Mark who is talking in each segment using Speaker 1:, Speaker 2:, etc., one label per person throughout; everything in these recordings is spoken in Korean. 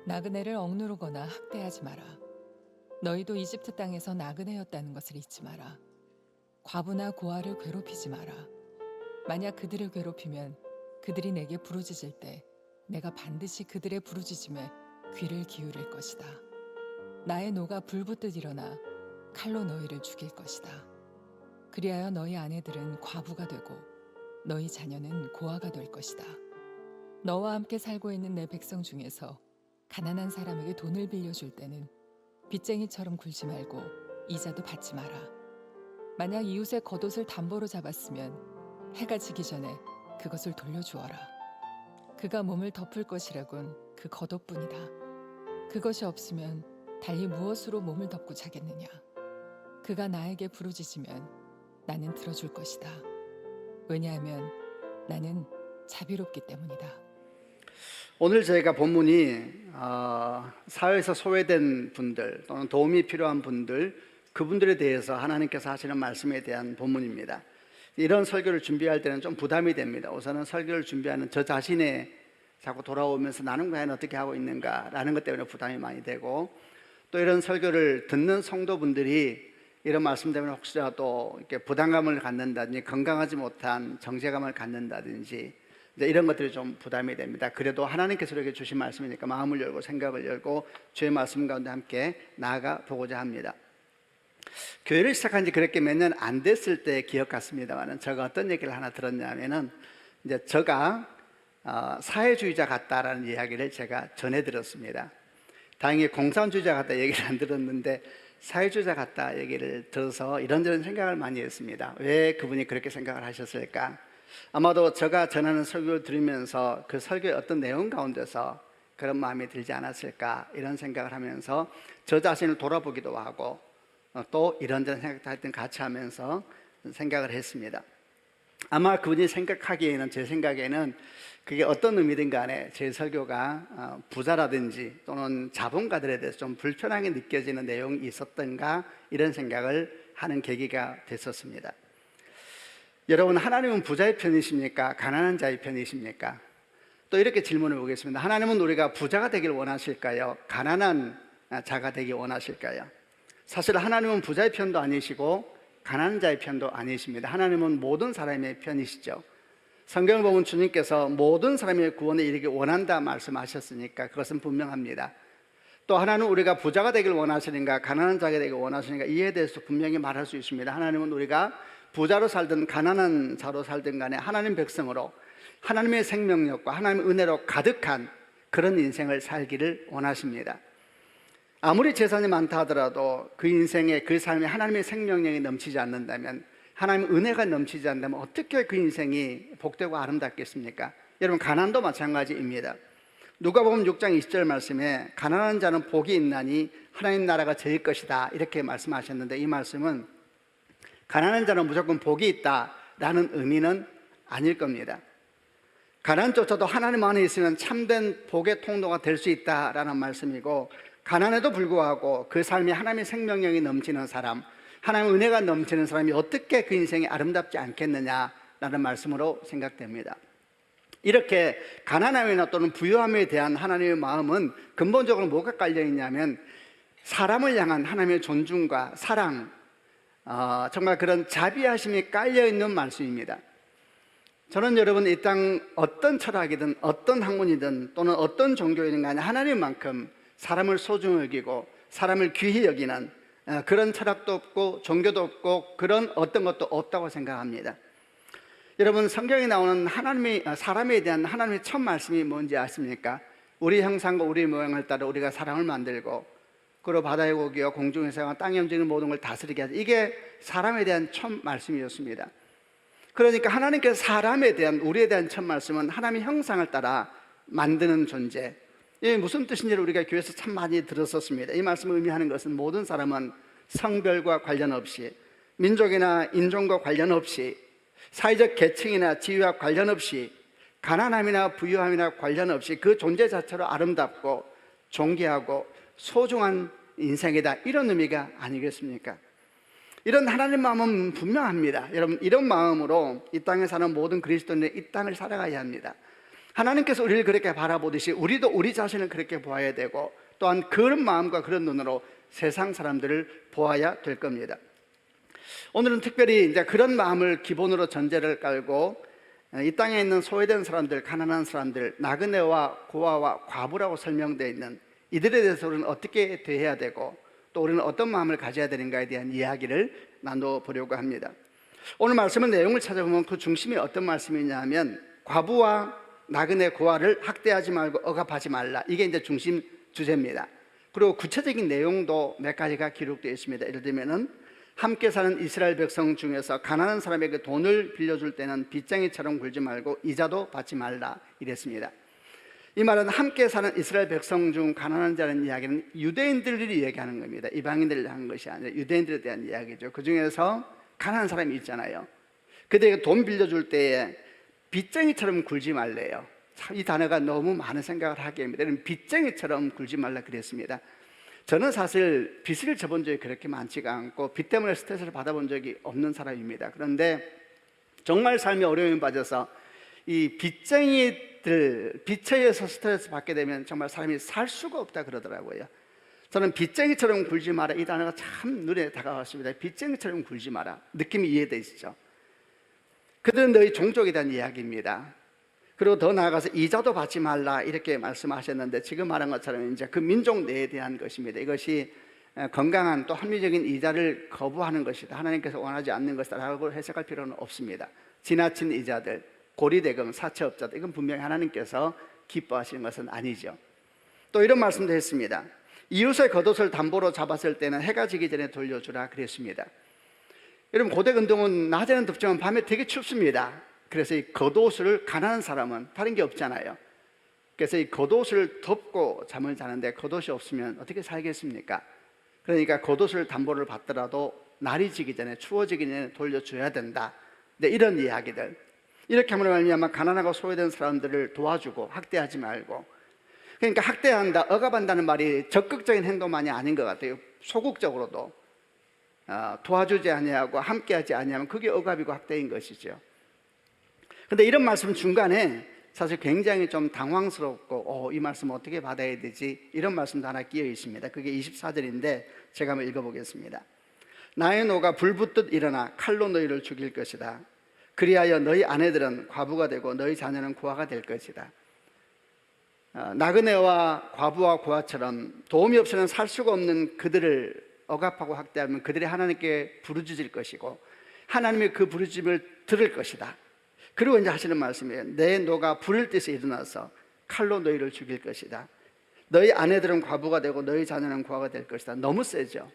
Speaker 1: 나그네를 억누르거나 학대하지 마라. 너희도 이집트 땅에서 나그네였다는 것을 잊지 마라. 과부나 고아를 괴롭히지 마라. 만약 그들을 괴롭히면 그들이 내게 부르짖을 때 내가 반드시 그들의 부르짖음에 귀를 기울일 것이다. 나의 노가 불붙듯 일어나 칼로 너희를 죽일 것이다. 그리하여 너희 아내들은 과부가 되고 너희 자녀는 고아가 될 것이다. 너와 함께 살고 있는 내 백성 중에서 가난한 사람에게 돈을 빌려줄 때는 빚쟁이처럼 굴지 말고 이자도 받지 마라. 만약 이웃의 겉옷을 담보로 잡았으면 해가 지기 전에 그것을 돌려주어라. 그가 몸을 덮을 것이라곤 그 겉옷뿐이다. 그것이 없으면 달리 무엇으로 몸을 덮고 자겠느냐. 그가 나에게 부르짖으면 나는 들어줄 것이다. 왜냐하면 나는 자비롭기 때문이다.
Speaker 2: 오늘 저희가 본문이 사회에서 소외된 분들 또는 도움이 필요한 분들, 그분들에 대해서 하나님께서 하시는 말씀에 대한 본문입니다. 이런 설교를 준비할 때는 좀 부담이 됩니다. 우선은 설교를 준비하는 저 자신에 자꾸 돌아오면서 나는 과연 어떻게 하고 있는가라는 것 때문에 부담이 많이 되고, 또 이런 설교를 듣는 성도분들이 이런 말씀 때문에 혹시라도 이렇게 부담감을 갖는다든지 건강하지 못한 정죄감을 갖는다든지 이런 것들이 좀 부담이 됩니다. 그래도 하나님께서 우리에게 주신 말씀이니까 마음을 열고 생각을 열고 주의 말씀 가운데 함께 나아가 보고자 합니다. 교회를 시작한 지 그렇게 몇 년 안 됐을 때 기억 같습니다만, 제가 어떤 얘기를 하나 들었냐면은, 이제 제가 사회주의자 같다라는 이야기를 제가 전해 들었습니다. 다행히 공산주의자 같다 얘기를 안 들었는데 사회주의자 같다 얘기를 들어서 이런저런 생각을 많이 했습니다. 왜 그분이 그렇게 생각을 하셨을까? 아마도 제가 전하는 설교를 들으면서 그 설교의 어떤 내용 가운데서 그런 마음이 들지 않았을까, 이런 생각을 하면서 저 자신을 돌아보기도 하고 또 이런저런 생각도 같이 하면서 생각을 했습니다. 아마 그분이 생각하기에는, 제 생각에는 그게 어떤 의미든 간에 제 설교가 부자라든지 또는 자본가들에 대해서 좀 불편하게 느껴지는 내용이 있었던가, 이런 생각을 하는 계기가 됐었습니다. 여러분, 하나님은 부자의 편이십니까? 가난한 자의 편이십니까? 또 이렇게 질문해 보겠습니다. 하나님은 우리가 부자가 되길 원하실까요? 가난한 자가 되길 원하실까요? 사실 하나님은 부자의 편도 아니시고 가난한 자의 편도 아니십니다. 하나님은 모든 사람의 편이시죠. 성경을 보면 주님께서 모든 사람의 구원에 이르기 원한다 말씀하셨으니까 그것은 분명합니다. 또 하나님은 우리가 부자가 되길 원하시는가 가난한 자가 되길 원하시는가, 이에 대해서 분명히 말할 수 있습니다. 하나님은 우리가 부자로 살든 가난한 자로 살든 간에 하나님 백성으로 하나님의 생명력과 하나님의 은혜로 가득한 그런 인생을 살기를 원하십니다. 아무리 재산이 많다 하더라도 그 인생에, 그 삶에 하나님의 생명력이 넘치지 않는다면, 하나님의 은혜가 넘치지 않는다면 어떻게 그 인생이 복되고 아름답겠습니까? 여러분, 가난도 마찬가지입니다. 누가복음 6장 20절 말씀에 가난한 자는 복이 있나니 하나님 나라가 저희 것이다, 이렇게 말씀하셨는데, 이 말씀은 가난한 자는 무조건 복이 있다라는 의미는 아닐 겁니다. 가난조차도 하나님 안에 있으면 참된 복의 통로가 될 수 있다라는 말씀이고, 가난에도 불구하고 그 삶에 하나님의 생명력이 넘치는 사람, 하나님의 은혜가 넘치는 사람이 어떻게 그 인생이 아름답지 않겠느냐라는 말씀으로 생각됩니다. 이렇게 가난함이나 또는 부유함에 대한 하나님의 마음은 근본적으로 뭐가 깔려있냐면, 사람을 향한 하나님의 존중과 사랑, 정말 그런 자비하심이 깔려있는 말씀입니다. 저는 여러분, 이 땅 어떤 철학이든 어떤 학문이든 또는 어떤 종교이든 간에 하나님만큼 사람을 소중히 여기고 사람을 귀히 여기는 그런 철학도 없고 종교도 없고 그런 어떤 것도 없다고 생각합니다. 여러분, 성경에 나오는 사람에 대한 하나님의 첫 말씀이 뭔지 아십니까? 우리 형상과 우리 모양을 따라 우리가 사람을 만들고 그리고 바다의 고기와 공중의 새와 땅에 움직이는 모든 걸 다스리게 하자. 이게 사람에 대한 첫 말씀이었습니다. 그러니까 하나님께서 사람에 대한, 우리에 대한 첫 말씀은 하나님의 형상을 따라 만드는 존재. 이게 무슨 뜻인지를 우리가 교회에서 참 많이 들었었습니다. 이 말씀을 의미하는 것은 모든 사람은 성별과 관련 없이, 민족이나 인종과 관련 없이, 사회적 계층이나 지위와 관련 없이, 가난함이나 부유함이나 관련 없이 그 존재 자체로 아름답고 존귀하고 소중한 인생이다, 이런 의미가 아니겠습니까? 이런 하나님 마음은 분명합니다. 여러분, 이런 마음으로 이 땅에 사는 모든 그리스도인이 이 땅을 살아가야 합니다. 하나님께서 우리를 그렇게 바라보듯이 우리도 우리 자신을 그렇게 보아야 되고, 또한 그런 마음과 그런 눈으로 세상 사람들을 보아야 될 겁니다. 오늘은 특별히 이제 그런 마음을 기본으로 전제를 깔고 이 땅에 있는 소외된 사람들, 가난한 사람들, 나그네와 고아와 과부라고 설명되어 있는 이들에 대해서 우리는 어떻게 대해야 되고, 또 우리는 어떤 마음을 가져야 되는가에 대한 이야기를 나눠보려고 합니다. 오늘 말씀의 내용을 찾아보면 그 중심이 어떤 말씀이냐 하면, 과부와 나그네 고아를 학대하지 말고 억압하지 말라, 이게 이제 중심 주제입니다. 그리고 구체적인 내용도 몇 가지가 기록되어 있습니다. 예를 들면은 함께 사는 이스라엘 백성 중에서 가난한 사람에게 돈을 빌려줄 때는 빚쟁이처럼 굴지 말고 이자도 받지 말라, 이랬습니다. 이 말은 함께 사는 이스라엘 백성 중 가난한 자라는 이야기는 유대인들이 얘기하는 겁니다. 이방인들을 향한 것이 아니라 유대인들에 대한 이야기죠. 그 중에서 가난한 사람이 있잖아요. 그들에게 돈 빌려줄 때에 빚쟁이처럼 굴지 말래요. 참, 이 단어가 너무 많은 생각을 하게 합니다. 빚쟁이처럼 굴지 말라 그랬습니다. 저는 사실 빚을 져본 적이 그렇게 많지가 않고 빚 때문에 스트레스를 받아본 적이 없는 사람입니다. 그런데 정말 삶이 어려움에 빠져서 이 빚쟁이들, 빚에 의해서 스트레스 받게 되면 정말 사람이 살 수가 없다 그러더라고요. 저는 빚쟁이처럼 굴지 마라, 이 단어가 참 눈에 다가왔습니다. 빚쟁이처럼 굴지 마라, 느낌이 이해되시죠? 그들은 너희 종족에 대한 이야기입니다. 그리고 더 나아가서 이자도 받지 말라, 이렇게 말씀하셨는데, 지금 말한 것처럼 이제 그 민족 내에 대한 것입니다. 이것이 건강한 또 합리적인 이자를 거부하는 것이다, 하나님께서 원하지 않는 것이다 라고 해석할 필요는 없습니다. 지나친 이자들, 고리대금, 사채업자들, 이건 분명히 하나님께서 기뻐하시는 것은 아니죠. 또 이런 말씀도 했습니다. 이웃의 겉옷을 담보로 잡았을 때는 해가 지기 전에 돌려주라 그랬습니다. 여러분, 고대 근동은 낮에는 덥지만 밤에 되게 춥습니다. 그래서 이 겉옷을, 가난한 사람은 다른 게 없잖아요. 그래서 이 겉옷을 덮고 잠을 자는데 겉옷이 없으면 어떻게 살겠습니까? 그러니까 겉옷을 담보를 받더라도 날이 지기 전에, 추워지기 전에 돌려줘야 된다. 네, 이런 이야기들. 이렇게 함으로 말미암아 가난하고 소외된 사람들을 도와주고 학대하지 말고, 그러니까 학대한다, 억압한다는 말이 적극적인 행동만이 아닌 것 같아요. 소극적으로도 도와주지 아니하고 함께하지 아니하면 그게 억압이고 학대인 것이죠. 그런데 이런 말씀 중간에 사실 굉장히 좀 당황스럽고 이 말씀 어떻게 받아야 되지, 이런 말씀도 하나 끼어 있습니다. 그게 24절인데 제가 한번 읽어보겠습니다. 나의 노가 불붙듯 일어나 칼로 너희를 죽일 것이다. 그리하여 너희 아내들은 과부가 되고 너희 자녀는 고아가 될 것이다. 나그네와 과부와 고아처럼 도움이 없이는 살 수가 없는 그들을 억압하고 학대하면 그들이 하나님께 부르짖을 것이고 하나님의 그 부르짖음을 들을 것이다. 그리고 이제 하시는 말씀이에요. 내 노가 불을 띠서 일어나서 칼로 너희를 죽일 것이다. 너희 아내들은 과부가 되고 너희 자녀는 고아가 될 것이다. 너무 세죠.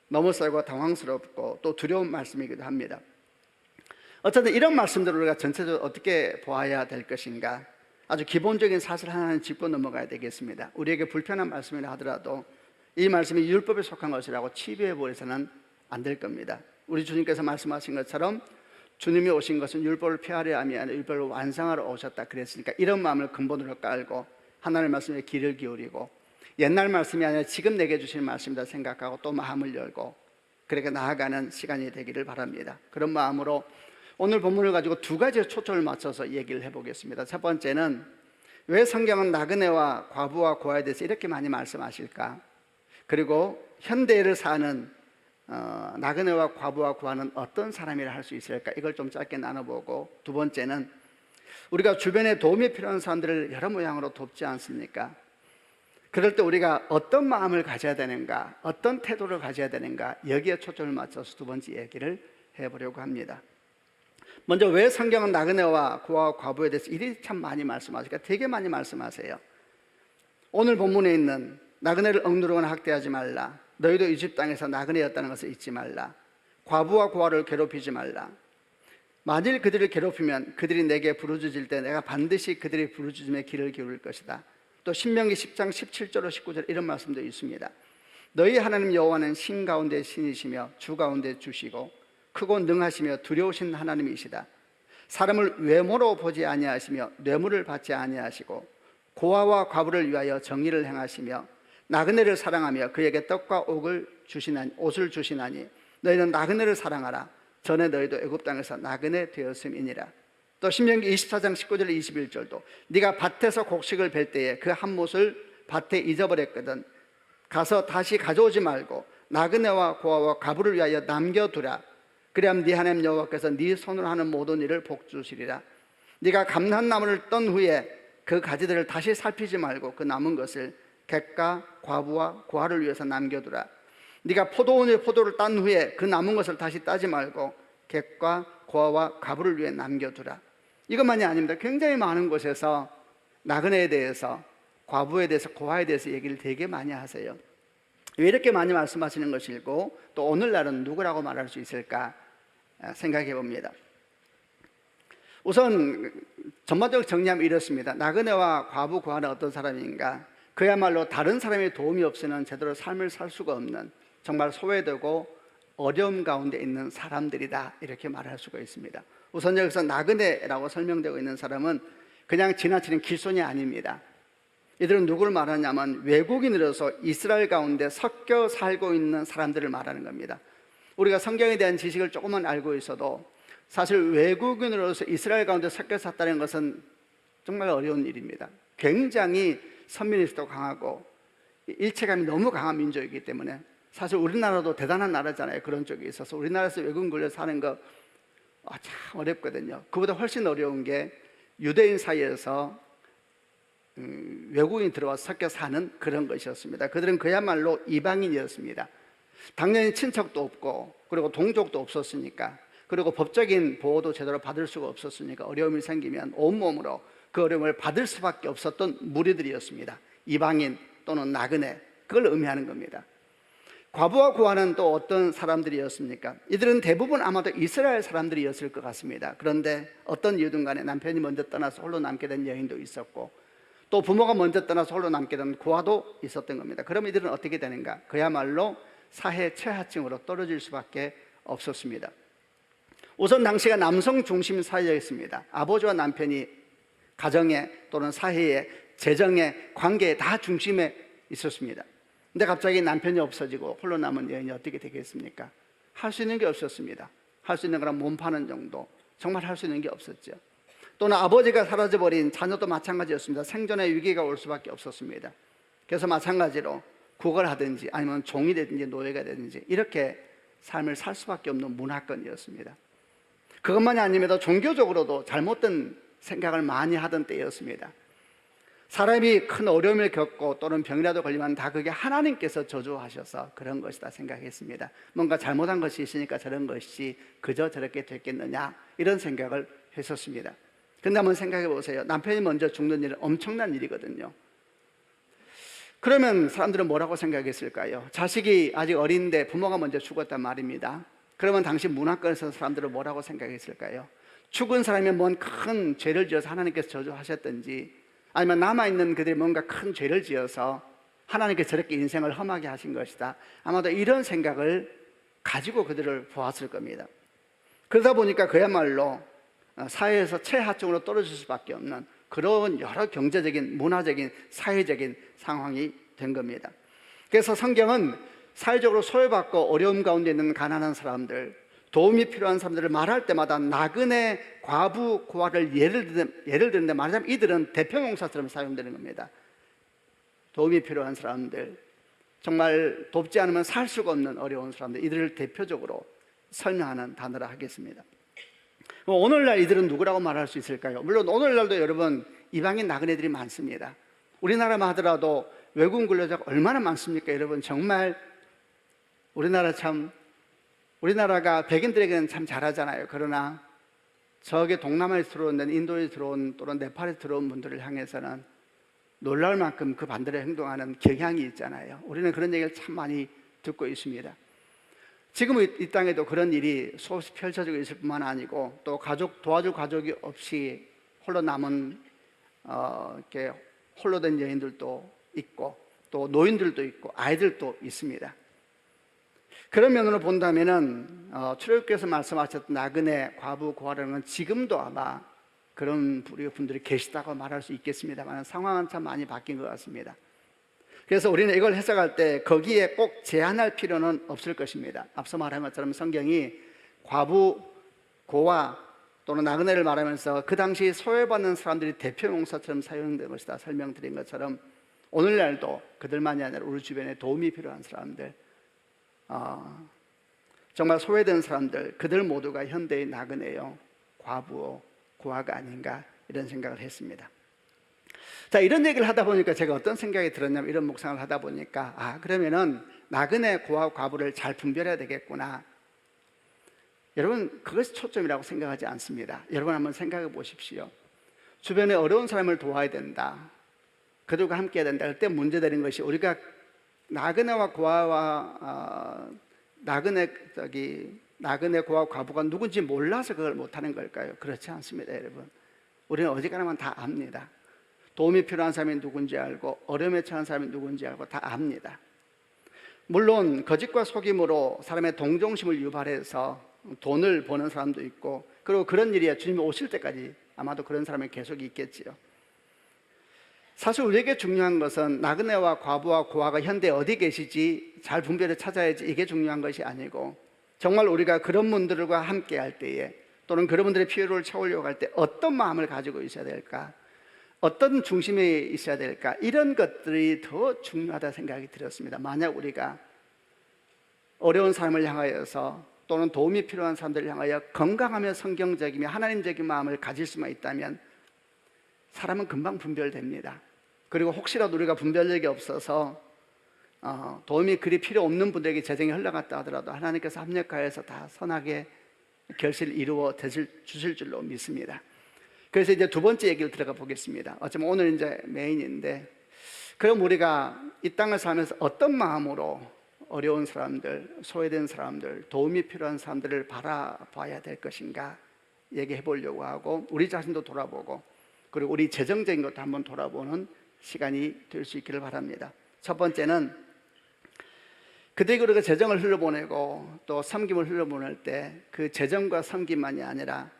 Speaker 2: 너무 세고 당황스럽고 또 두려운 말씀이기도 합니다. 어쨌든 이런 말씀들을 우리가 전체적으로 어떻게 보아야 될 것인가, 아주 기본적인 사실 하나는 짚고 넘어가야 되겠습니다. 우리에게 불편한 말씀이라 하더라도 이 말씀이 율법에 속한 것이라고 치부해버려서는 안 될 겁니다. 우리 주님께서 말씀하신 것처럼 주님이 오신 것은 율법을 폐하려 함이 아니라 율법을 완성하러 오셨다 그랬으니까 이런 마음을 근본으로 깔고 하나님의 말씀에 귀를 기울이고 옛날 말씀이 아니라 지금 내게 주신 말씀이다 생각하고 또 마음을 열고 그렇게 나아가는 시간이 되기를 바랍니다. 그런 마음으로 오늘 본문을 가지고 두 가지의 초점을 맞춰서 얘기를 해보겠습니다. 첫 번째는 왜 성경은 나그네와 과부와 고아에 대해서 이렇게 많이 말씀하실까? 그리고 현대를 사는 나그네와 과부와 고아는 어떤 사람이라 할 수 있을까? 이걸 좀 짧게 나눠보고, 두 번째는 우리가 주변에 도움이 필요한 사람들을 여러 모양으로 돕지 않습니까? 그럴 때 우리가 어떤 마음을 가져야 되는가, 어떤 태도를 가져야 되는가, 여기에 초점을 맞춰서 두 번째 얘기를 해보려고 합니다. 먼저 왜 성경은 나그네와 고아와 과부에 대해서 이리 참 많이 말씀하실까? 되게 많이 말씀하세요. 오늘 본문에 있는 나그네를 억누르거나 학대하지 말라, 너희도 이집 땅에서 나그네였다는 것을 잊지 말라, 과부와 고아를 괴롭히지 말라, 만일 그들을 괴롭히면 그들이 내게 부르짖을 때 내가 반드시 그들의 부르짖음에 귀를 기울일 것이다. 또 신명기 10장 17절로 19절 이런 말씀도 있습니다. 너희 하나님 여호와는 신 가운데 신이시며 주 가운데 주시고 크고 능하시며 두려우신 하나님이시다. 사람을 외모로 보지 아니하시며 뇌물을 받지 아니하시고 고아와 과부를 위하여 정의를 행하시며 나그네를 사랑하며 그에게 떡과 옷을 주시나니 너희는 나그네를 사랑하라. 전에 너희도 애굽 땅에서 나그네 되었음이니라. 또 신명기 24장 19절 21절도 네가 밭에서 곡식을 벨 때에 그 한 못을 밭에 잊어버렸거든 가서 다시 가져오지 말고 나그네와 고아와 과부를 위하여 남겨두라. 그리하면 네 하나님 여호와께서 네 손으로 하는 모든 일을 복주시리라. 네가 감람나무를 떤 후에 그 가지들을 다시 살피지 말고 그 남은 것을 객과 과부와 고아를 위해서 남겨두라. 네가 포도원의 포도를 딴 후에 그 남은 것을 다시 따지 말고 객과 고아와 과부를 위해 남겨두라. 이것만이 아닙니다. 굉장히 많은 곳에서 나그네에 대해서, 과부에 대해서, 고아에 대해서 얘기를 되게 많이 하세요. 왜 이렇게 많이 말씀하시는 것일고 또 오늘날은 누구라고 말할 수 있을까 생각해 봅니다. 우선 전반적으로 정리하면 이렇습니다. 나그네와 과부, 고아는 어떤 사람인가? 그야말로 다른 사람의 도움이 없이는 제대로 삶을 살 수가 없는 정말 소외되고 어려움 가운데 있는 사람들이다, 이렇게 말할 수가 있습니다. 우선 여기서 나그네라고 설명되고 있는 사람은 그냥 지나치는 길손이 아닙니다. 이들은 누구를 말하냐면 외국인으로서 이스라엘 가운데 섞여 살고 있는 사람들을 말하는 겁니다. 우리가 성경에 대한 지식을 조금만 알고 있어도 사실 외국인으로서 이스라엘 가운데 섞여 살다는 것은 정말 어려운 일입니다. 굉장히 선민의식도 강하고 일체감이 너무 강한 민족이기 때문에 사실 우리나라도 대단한 나라잖아요. 그런 쪽에 있어서 우리나라에서 외국인 걸려 사는 거 참 어렵거든요. 그보다 훨씬 어려운 게 유대인 사이에서 외국인이 들어와서 섞여 사는 그런 것이었습니다. 그들은 그야말로 이방인이었습니다. 당연히 친척도 없고 그리고 동족도 없었으니까, 그리고 법적인 보호도 제대로 받을 수가 없었으니까 어려움이 생기면 온몸으로 그 어려움을 받을 수밖에 없었던 무리들이었습니다. 이방인 또는 나그네, 그걸 의미하는 겁니다. 과부와 고아는 또 어떤 사람들이었습니까? 이들은 대부분 아마도 이스라엘 사람들이었을 것 같습니다. 그런데 어떤 이유든 간에 남편이 먼저 떠나서 홀로 남게 된 여인도 있었고 또 부모가 먼저 떠나서 홀로 남게 된 고아도 있었던 겁니다. 그럼 이들은 어떻게 되는가? 그야말로 사회 최하층으로 떨어질 수밖에 없었습니다. 우선 당시가 남성 중심 사회였습니다. 아버지와 남편이 가정에 또는 사회에, 재정에, 관계에 다 중심에 있었습니다. 근데 갑자기 남편이 없어지고 홀로 남은 여인이 어떻게 되겠습니까? 할 수 있는 게 없었습니다. 할 수 있는 거란 몸 파는 정도, 정말 할 수 있는 게 없었죠. 또는 아버지가 사라져버린 자녀도 마찬가지였습니다. 생존의 위기가 올 수밖에 없었습니다. 그래서 마찬가지로 국을 하든지 아니면 종이 되든지 노예가 되든지 이렇게 삶을 살 수밖에 없는 문화권이었습니다. 그것만이 아님에도 종교적으로도 잘못된 생각을 많이 하던 때였습니다. 사람이 큰 어려움을 겪고 또는 병이라도 걸리면 다 그게 하나님께서 저주하셔서 그런 것이다 생각했습니다. 뭔가 잘못한 것이 있으니까 저런 것이 그저 저렇게 됐겠느냐, 이런 생각을 했었습니다. 근데 한번 생각해 보세요. 남편이 먼저 죽는 일은 엄청난 일이거든요. 그러면 사람들은 뭐라고 생각했을까요? 자식이 아직 어린데 부모가 먼저 죽었단 말입니다. 그러면 당시 문화권에서 사람들은 뭐라고 생각했을까요? 죽은 사람이 뭔 큰 죄를 지어서 하나님께서 저주하셨든지, 아니면 남아있는 그들이 뭔가 큰 죄를 지어서 하나님께서 저렇게 인생을 험하게 하신 것이다, 아마도 이런 생각을 가지고 그들을 보았을 겁니다. 그러다 보니까 그야말로 사회에서 최하층으로 떨어질 수밖에 없는 그런 여러 경제적인, 문화적인, 사회적인 상황이 된 겁니다. 그래서 성경은 사회적으로 소외받고 어려움 가운데 있는 가난한 사람들, 도움이 필요한 사람들을 말할 때마다 나그네, 과부, 고아를 예를 드는데 말하자면 이들은 대표명사처럼 사용되는 겁니다. 도움이 필요한 사람들, 정말 돕지 않으면 살 수가 없는 어려운 사람들, 이들을 대표적으로 설명하는 단어라 하겠습니다. 오늘날 이들은 누구라고 말할 수 있을까요? 물론 오늘날도 여러분 이방인 나그네들이 많습니다. 우리나라만 하더라도 외국인 근로자가 얼마나 많습니까? 여러분 정말 우리나라가 백인들에게는 참 잘하잖아요. 그러나 저기 동남아에서 들어온, 인도에서 들어온 또는 네팔에서 들어온 분들을 향해서는 놀라울 만큼 그 반대로 행동하는 경향이 있잖아요. 우리는 그런 얘기를 참 많이 듣고 있습니다. 지금 이 땅에도 그런 일이 수없이 펼쳐지고 있을 뿐만 아니고 또 도와줄 가족이 없이 홀로 남은 이렇게 홀로 된 여인들도 있고 또 노인들도 있고 아이들도 있습니다. 그런 면으로 본다면은 출애굽께서 말씀하셨던 나그네, 과부, 고아라는 건 지금도 아마 그런 분들이 계시다고 말할 수 있겠습니다만 상황은 참 많이 바뀐 것 같습니다. 그래서 우리는 이걸 해석할 때 거기에 꼭 제한할 필요는 없을 것입니다. 앞서 말한 것처럼 성경이 과부, 고아 또는 나그네를 말하면서 그 당시 소외받는 사람들이 대표 용사처럼 사용된 것이다 설명드린 것처럼 오늘날도 그들만이 아니라 우리 주변에 도움이 필요한 사람들, 정말 소외된 사람들, 그들 모두가 현대의 나그네요, 과부요, 고아가 아닌가 이런 생각을 했습니다. 자, 이런 얘기를 하다 보니까 제가 어떤 생각이 들었냐면, 이런 묵상을 하다 보니까 그러면은 나그네, 고아, 과부를 잘 분별해야 되겠구나. 여러분, 그것이 초점이라고 생각하지 않습니다. 여러분 한번 생각해 보십시오. 주변에 어려운 사람을 도와야 된다, 그들과 함께 해야 된다 할 때 문제되는 것이, 우리가 나그네와 고아와 나그네, 고아, 과부가 누군지 몰라서 그걸 못하는 걸까요? 그렇지 않습니다, 여러분. 우리는 어지간하면 다 압니다. 도움이 필요한 사람이 누군지 알고, 어려움에 처한 사람이 누군지 알고 다 압니다. 물론 거짓과 속임으로 사람의 동정심을 유발해서 돈을 버는 사람도 있고, 그리고 그런 일이 주님이 오실 때까지 아마도 그런 사람이 계속 있겠지요. 사실 우리에게 중요한 것은 나그네와 과부와 고아가 현대 어디 계시지 잘 분별해 찾아야지, 이게 중요한 것이 아니고, 정말 우리가 그런 분들과 함께 할 때에, 또는 그런 분들의 필요를 채우려고 할 때 어떤 마음을 가지고 있어야 될까, 어떤 중심에 있어야 될까, 이런 것들이 더 중요하다 생각이 들었습니다. 만약 우리가 어려운 사람을 향하여서, 또는 도움이 필요한 사람들을 향하여 건강하며 성경적이며 하나님적인 마음을 가질 수만 있다면 사람은 금방 분별됩니다. 그리고 혹시라도 우리가 분별력이 없어서 도움이 그리 필요 없는 분들에게 재정이 흘러갔다 하더라도 하나님께서 합력하여서 다 선하게 결실을 이루어 주실 줄로 믿습니다. 그래서 이제 두 번째 얘기를 들어가 보겠습니다. 어쩌면 오늘 이제 메인인데, 그럼 우리가 이 땅을 살면서 어떤 마음으로 어려운 사람들, 소외된 사람들, 도움이 필요한 사람들을 바라봐야 될 것인가 얘기해 보려고 하고, 우리 자신도 돌아보고, 그리고 우리 재정적인 것도 한번 돌아보는 시간이 될 수 있기를 바랍니다. 첫 번째는 그들에게 우리가 재정을 흘려보내고 또 섬김을 흘려보낼 때 그 재정과 섬김만이 아니라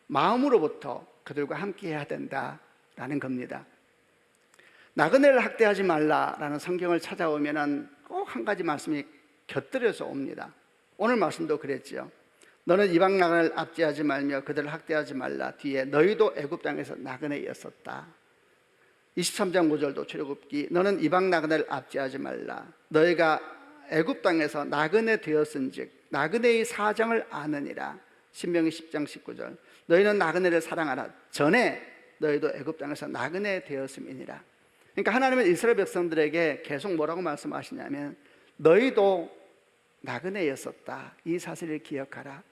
Speaker 2: 마음으로부터 그들과 함께 해야 된다라는 겁니다. 나그네를 학대하지 말라라는 성경을 찾아오면은 꼭 한 가지 말씀이 곁들여서 옵니다. 오늘 말씀도 그랬지요. 너는 이방 나그네를 압제하지 말며 그들을 학대하지 말라. 뒤에 너희도 애굽 땅에서 나그네였었다. 23장 5절도 출애굽기, 너는 이방 나그네를 압제하지 말라. 너희가 애굽 땅에서 나그네 되었은즉 나그네의 사정을 아느니라. 신명기 10장 19절, 너희는 나그네를 사랑하라. 전에 너희도 애굽 땅에서 나그네 되었음이니라. 그러니까 하나님은 이스라엘 백성들에게 계속 뭐라고 말씀하시냐면, 너희도 나그네였었다, 이 사실을 기억하라.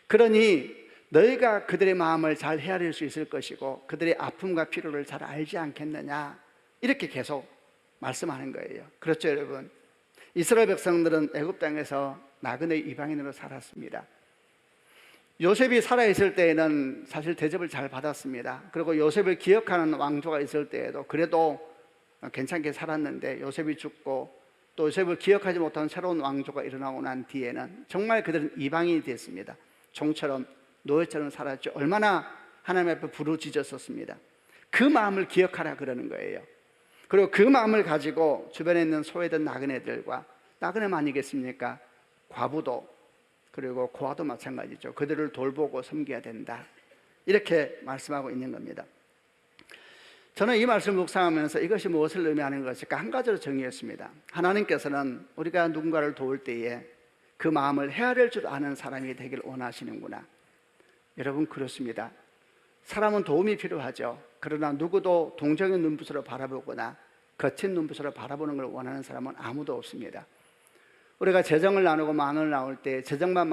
Speaker 2: 그러니 너희가 그들의 마음을 잘 헤아릴 수 있을 것이고 그들의 아픔과 필요를 잘 알지 않겠느냐, 이렇게 계속 말씀하는 거예요. 그렇죠, 여러분? 이스라엘 백성들은 애굽 땅에서 나그네 이방인으로 살았습니다. 요셉이 살아있을 때에는 사실 대접을 잘 받았습니다. 그리고 요셉을 기억하는 왕조가 있을 때에도 그래도 괜찮게 살았는데, 요셉이 죽고 또 요셉을 기억하지 못한 새로운 왕조가 일어나고 난 뒤에는 정말 그들은 이방인이 됐습니다. 종처럼 노예처럼 살았죠. 얼마나 하나님 앞에 부르짖었었습니다. 그 마음을 기억하라 그러는 거예요. 그리고 그 마음을 가지고 주변에 있는 소외된 나그네들과, 나그네만 아니겠습니까? 과부도 그리고 고아도 마찬가지죠. 그들을 돌보고 섬겨야 된다, 이렇게 말씀하고 있는 겁니다. 저는 이 말씀을 묵상하면서 이것이 무엇을 의미하는 것일까 한 가지로 정의했습니다. 하나님께서는 우리가 누군가를 도울 때에 그 마음을 헤아릴 줄 아는 사람이 되길 원하시는구나. 여러분, 그렇습니다. 사람은 도움이 필요하죠. 그러나 누구도 동정의 눈빛으로 바라보거나 거친 눈빛으로 바라보는 걸 원하는 사람은 아무도 없습니다. 우리가 재정을 나누고 만원을 나눌 때 재정과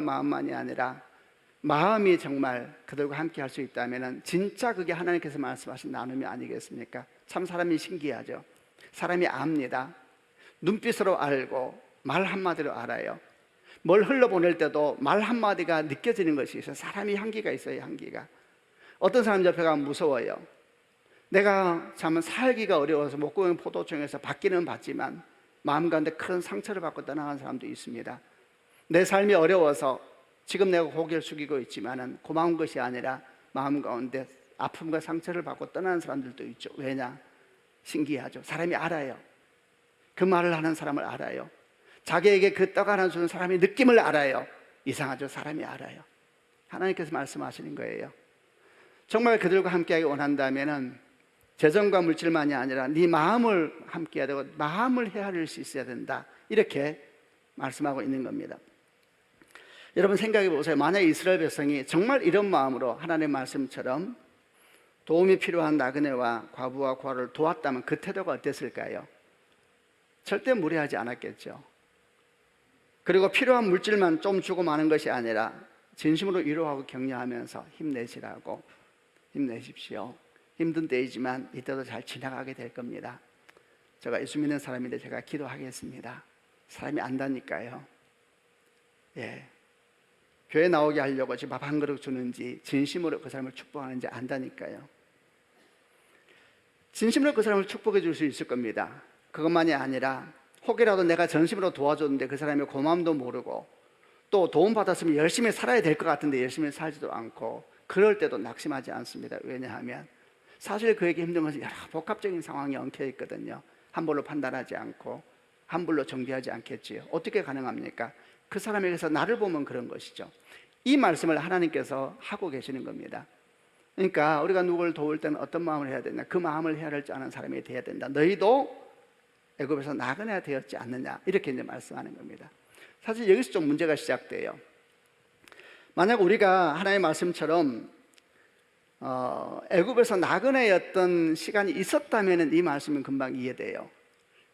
Speaker 2: 마음만이 아니라 마음이 정말 그들과 함께 할 수 있다면 진짜 그게 하나님께서 말씀하신 나눔이 아니겠습니까? 참 사람이 신기하죠. 사람이 압니다. 눈빛으로 알고 말 한마디로 알아요. 뭘 흘러보낼 때도 말 한마디가 느껴지는 것이 있어요. 사람이 향기가 있어요, 향기가. 어떤 사람 옆에 가면 무서워요. 내가 참 살기가 어려워서 목구멍 포도청에서 받기는 받지만 마음 가운데 큰 상처를 받고 떠나간 사람도 있습니다. 내 삶이 어려워서 지금 내가 고개를 숙이고 있지만은 고마운 것이 아니라 마음 가운데 아픔과 상처를 받고 떠나는 사람들도 있죠. 왜냐? 신기하죠. 사람이 알아요. 그 말을 하는 사람을 알아요. 자기에게 그 떡 하나 주는 사람의 느낌을 알아요. 이상하죠? 사람이 알아요. 하나님께서 말씀하시는 거예요. 정말 그들과 함께하기 원한다면 재정과 물질만이 아니라 네 마음을 함께해야 되고 마음을 헤아릴 수 있어야 된다. 이렇게 말씀하고 있는 겁니다. 여러분 생각해 보세요. 만약 이스라엘 백성이 정말 이런 마음으로 하나님의 말씀처럼 도움이 필요한 나그네와 과부와 고아를 도왔다면 그 태도가 어땠을까요? 절대 무례하지 않았겠죠. 그리고 필요한 물질만 좀 주고 마는 것이 아니라 진심으로 위로하고 격려하면서 힘내시라고, 힘내십시오. 힘든 때이지만 이때도 잘 지나가게 될 겁니다. 제가 예수 믿는 사람인데 제가 기도하겠습니다. 사람이 안다니까요. 예, 교회 나오게 하려고 지금 밥 한 그릇 주는지 진심으로 그 사람을 축복하는지 안다니까요. 진심으로 그 사람을 축복해 줄 수 있을 겁니다. 그것만이 아니라 혹이라도 내가 전심으로 도와줬는데 그 사람의 고마움도 모르고 또 도움받았으면 열심히 살아야 될 것 같은데 열심히 살지도 않고 그럴 때도 낙심하지 않습니다. 왜냐하면 사실 그에게 힘든 것은 여러 복합적인 상황이 엉켜 있거든요. 함부로 판단하지 않고 함부로 정죄하지 않겠지요. 어떻게 가능합니까? 그 사람에게서 나를 보면 그런 것이죠. 이 말씀을 하나님께서 하고 계시는 겁니다. 그러니까 우리가 누구를 도울 때는 어떤 마음을 해야 되냐? 그 마음을 헤아릴 줄 아는 사람이 되어야 된다. 너희도 애굽에서 나그네가 되었지 않느냐? 이렇게 이제 말씀하는 겁니다. 사실 여기서 좀 문제가 시작돼요. 만약 우리가 하나님의 말씀처럼 애굽에서 나그네였던 시간이 있었다면 이 말씀은 금방 이해돼요.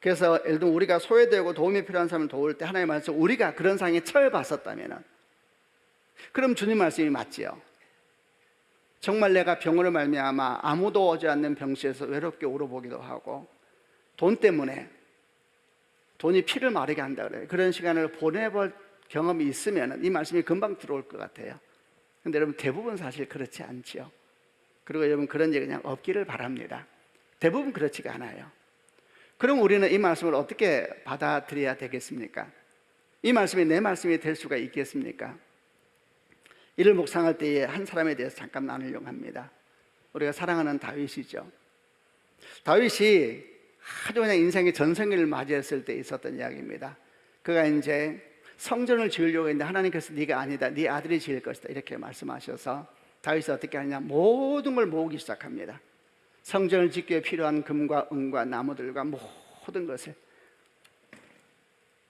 Speaker 2: 그래서 예를 들면 우리가 소외되고 도움이 필요한 사람을 도울 때 하나님의 말씀 우리가 그런 상황에 처해 봤었다면 그럼 주님 말씀이 맞지요. 정말 내가 병으로 말미암아 아무도 오지 않는 병실에서 외롭게 울어보기도 하고 돈 때문에 돈이 피를 마르게 한다 그래요. 그런 시간을 보내볼 경험이 있으면 이 말씀이 금방 들어올 것 같아요. 근데 여러분 대부분 사실 그렇지 않죠. 그리고 여러분 그런 얘기 그냥 없기를 바랍니다. 대부분 그렇지가 않아요. 그럼 우리는 이 말씀을 어떻게 받아들여야 되겠습니까? 이 말씀이 내 말씀이 될 수가 있겠습니까? 이를 묵상할 때에 한 사람에 대해서 잠깐 나누려고 합니다. 우리가 사랑하는 다윗이죠. 다윗이 아주 그냥 인생의 전성기를 맞이했을 때 있었던 이야기입니다. 그가 이제 성전을 지으려고 했는데 하나님께서 네가 아니다, 네 아들이 지을 것이다 이렇게 말씀하셔서 다윗이 어떻게 하냐, 모든 걸 모으기 시작합니다. 성전을 짓기 위해 필요한 금과 은과 나무들과 모든 것을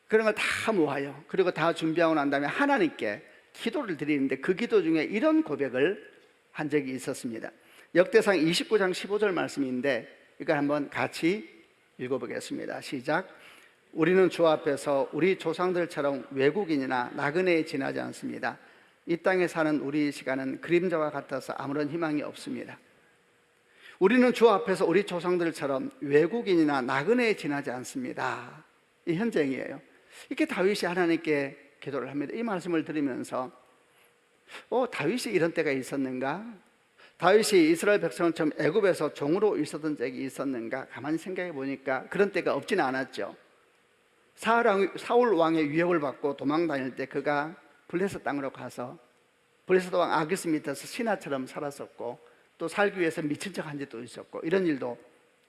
Speaker 2: 그런 걸 다 모아요. 그리고 다 준비하고 난 다음에 하나님께 기도를 드리는데 그 기도 중에 이런 고백을 한 적이 있었습니다. 역대상 29장 15절 말씀인데 이걸 한번 같이 읽어보겠습니다. 시작. 우리는 주 앞에서 우리 조상들처럼 외국인이나 나그네에 지나지 않습니다. 이 땅에 사는 우리 시간은 그림자와 같아서 아무런 희망이 없습니다. 우리는 주 앞에서 우리 조상들처럼 외국인이나 나그네에 지나지 않습니다. 이 현장이에요. 이렇게 다윗이 하나님께 기도를 합니다. 이 말씀을 들으면서 다윗이 이런 때가 있었는가? 다윗이 이스라엘 백성처럼 애굽에서 종으로 있었던 적이 있었는가? 가만히 생각해 보니까 그런 때가 없지는 않았죠. 사울 왕의 위협을 받고 도망 다닐 때 그가 블레셋 땅으로 가서 블레셋 왕 아기스 밑에서 신하처럼 살았었고 또 살기 위해서 미친 척 한 적도 있었고 이런 일도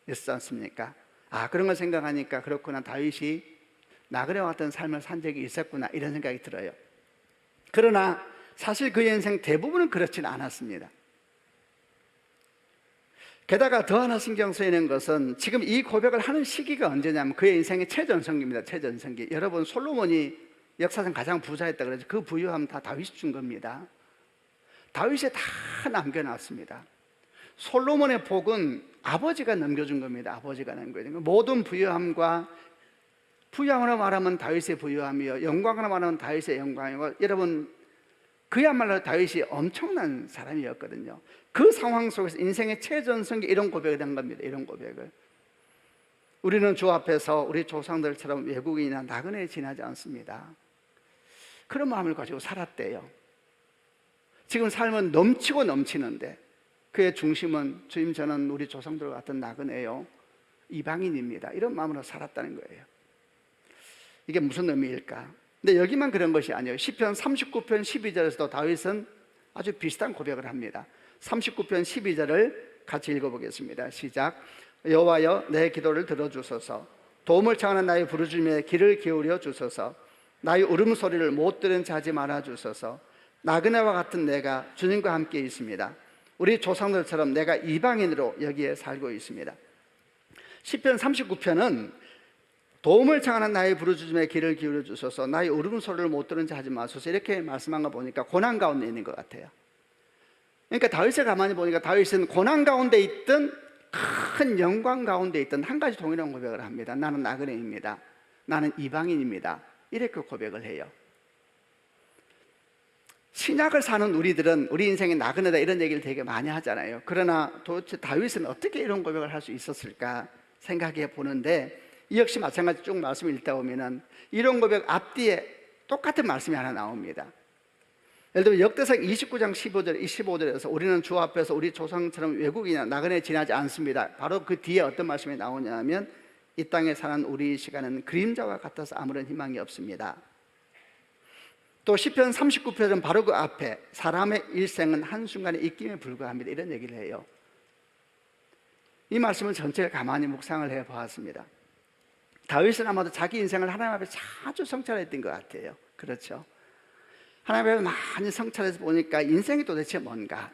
Speaker 2: 있었지 않습니까? 그런 걸 생각하니까 그렇구나, 다윗이 나그네와 같은 삶을 산 적이 있었구나 이런 생각이 들어요. 그러나 사실 그의 인생 대부분은 그렇지는 않았습니다. 게다가 더 하나 신경 쓰이는 것은 지금 이 고백을 하는 시기가 언제냐면 그의 인생의 최전성기입니다. 최전성기. 여러분 솔로몬이 역사상 가장 부자였다 그러죠. 그 부유함 다 다윗이 준 겁니다. 다윗이 다 남겨놨습니다. 솔로몬의 복은 아버지가 넘겨준 겁니다. 아버지가 남겨준 겁니다. 모든 부유함과, 부유함으로 말하면 다윗의 부유함이요, 영광으로 말하면 다윗의 영광이고, 여러분 그야말로 다윗이 엄청난 사람이었거든요. 그 상황 속에서 인생의 최전성기 이런 고백을 한 겁니다. 이런 고백을. 우리는 주 앞에서 우리 조상들처럼 외국인이나 나그네에 지나지 않습니다. 그런 마음을 가지고 살았대요. 지금 삶은 넘치고 넘치는데 그의 중심은 주님 저는 우리 조상들 같은 나그네요, 이방인입니다, 이런 마음으로 살았다는 거예요. 이게 무슨 의미일까? 근데 여기만 그런 것이 아니에요. 시편 39편 12절에서도 다윗은 아주 비슷한 고백을 합니다. 39편 12절을 같이 읽어보겠습니다. 시작. 여호와여 내 기도를 들어주소서. 도움을 청하는 나의 부르짖음에 귀를 기울여 주소서. 나의 울음소리를 못 들은 자 하지 말아 주소서. 나그네와 같은 내가 주님과 함께 있습니다. 우리 조상들처럼 내가 이방인으로 여기에 살고 있습니다. 시편 39편은 도움을 청하는 나의 부르짖음에 귀를 기울여 주소서. 나의 울음소리를 못 들은 자 하지 마소서. 이렇게 말씀한 거 보니까 고난 가운데 있는 것 같아요. 그러니까 다윗을 가만히 보니까 다윗은 고난 가운데 있든 큰 영광 가운데 있든 한 가지 동일한 고백을 합니다. 나는 나그네입니다. 나는 이방인입니다. 이렇게 고백을 해요. 신약을 사는 우리들은 우리 인생이 나그네다 이런 얘기를 되게 많이 하잖아요. 그러나 도대체 다윗은 어떻게 이런 고백을 할 수 있었을까 생각해 보는데, 이 역시 마찬가지 쭉 말씀을 읽다 보면은 이런 고백 앞뒤에 똑같은 말씀이 하나 나옵니다. 예를 들면 역대상 29장 15절에서 우리는 주 앞에서 우리 조상처럼 외국이나 나그네 지나지 않습니다. 바로 그 뒤에 어떤 말씀이 나오냐면 이 땅에 사는 우리 시간은 그림자와 같아서 아무런 희망이 없습니다. 또 시편 39편은 바로 그 앞에 사람의 일생은 한순간의 입김에 불과합니다 이런 얘기를 해요. 이 말씀을 전체를 가만히 묵상을 해보았습니다. 다윗은 아마도 자기 인생을 하나님 앞에 자주 성찰했던 것 같아요. 그렇죠? 하나님 앞에 많이 성찰해서 보니까 인생이 도대체 뭔가,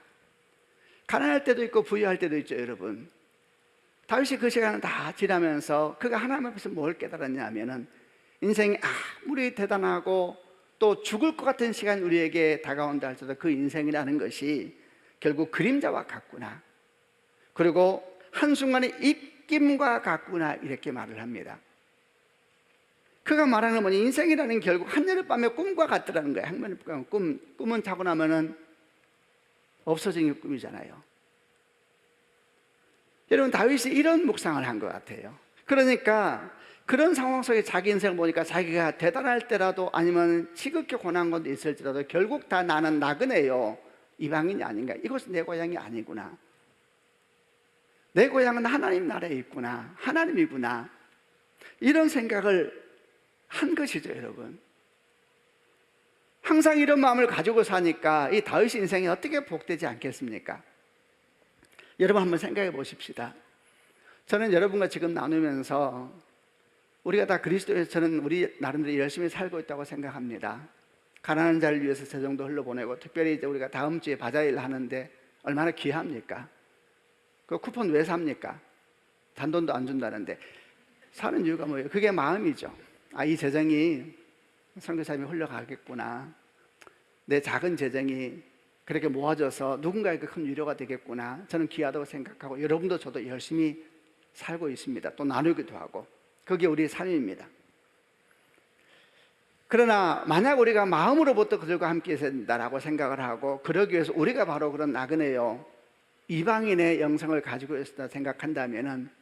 Speaker 2: 가난할 때도 있고 부유할 때도 있죠 여러분. 다윗이 그 시간을 다 지나면서 그가 하나님 앞에서 뭘 깨달았냐 하면은 인생이 아무리 대단하고 또 죽을 것 같은 시간이 우리에게 다가온다 할지라도 그 인생이라는 것이 결국 그림자와 같구나, 그리고 한순간의 입김과 같구나 이렇게 말을 합니다. 그가 말하는 뭐니, 인생이라는 게 결국 한여름밤의 꿈과 같더라는 거예요. 한여름밤의 꿈은 자고 나면은 없어진 게 꿈이잖아요. 여러분, 다윗이 이런 묵상을 한 것 같아요. 그러니까 그런 상황 속에 자기 인생을 보니까 자기가 대단할 때라도 아니면 지극히 고난한 것도 있을지라도 결국 다 나는 나그네요, 이방인이 아닌가, 이것은 내 고향이 아니구나, 내 고향은 하나님 나라에 있구나, 하나님이구나, 이런 생각을 한 것이죠 여러분. 항상 이런 마음을 가지고 사니까 이 다윗 인생이 어떻게 복되지 않겠습니까? 여러분 한번 생각해 보십시다. 저는 여러분과 지금 나누면서 우리가 다 그리스도에서 저는 우리 나름대로 열심히 살고 있다고 생각합니다. 가난한 자를 위해서 재정도 흘려보내고, 특별히 이제 우리가 다음 주에 바자회를 하는데 얼마나 귀합니까? 그 쿠폰 왜 삽니까? 단돈도 안 준다는데. 사는 이유가 뭐예요? 그게 마음이죠. 이 재정이 선교사님이 흘러가겠구나, 내 작은 재정이 그렇게 모아져서 누군가에게 큰 위로가 되겠구나, 저는 귀하다고 생각하고 여러분도 저도 열심히 살고 있습니다. 또 나누기도 하고, 그게 우리의 삶입니다. 그러나 만약 우리가 마음으로부터 그들과 함께 있어야 된다라고 생각을 하고, 그러기 위해서 우리가 바로 그런 나그네요, 이방인의 영성을 가지고 있다 생각한다면은,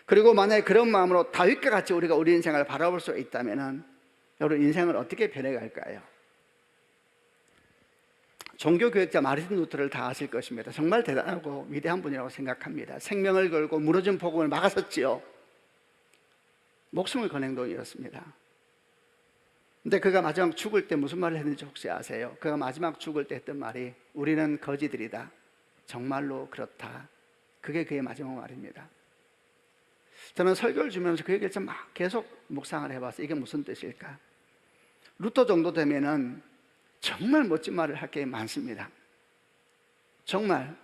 Speaker 2: 그리고 만약에 그런 마음으로 다윗과 같이 우리가 우리 인생을 바라볼 수 있다면은 여러분 인생을 어떻게 변해갈까요? 종교교육자 마르틴 루터를 다 아실 것입니다. 정말 대단하고 위대한 분이라고 생각합니다. 생명을 걸고 무너진 복음을 막았었지요. 목숨을 건 행동이었습니다. 근데 그가 마지막 죽을 때 무슨 말을 했는지 혹시 아세요? 그가 마지막 죽을 때 했던 말이 우리는 거지들이다, 정말로 그렇다. 그게 그의 마지막 말입니다. 저는 설교를 주면서 그 얘기를 막 계속 묵상을 해봤어요. 이게 무슨 뜻일까? 루터 정도 되면은 정말 멋진 말을 할 게 많습니다. 정말.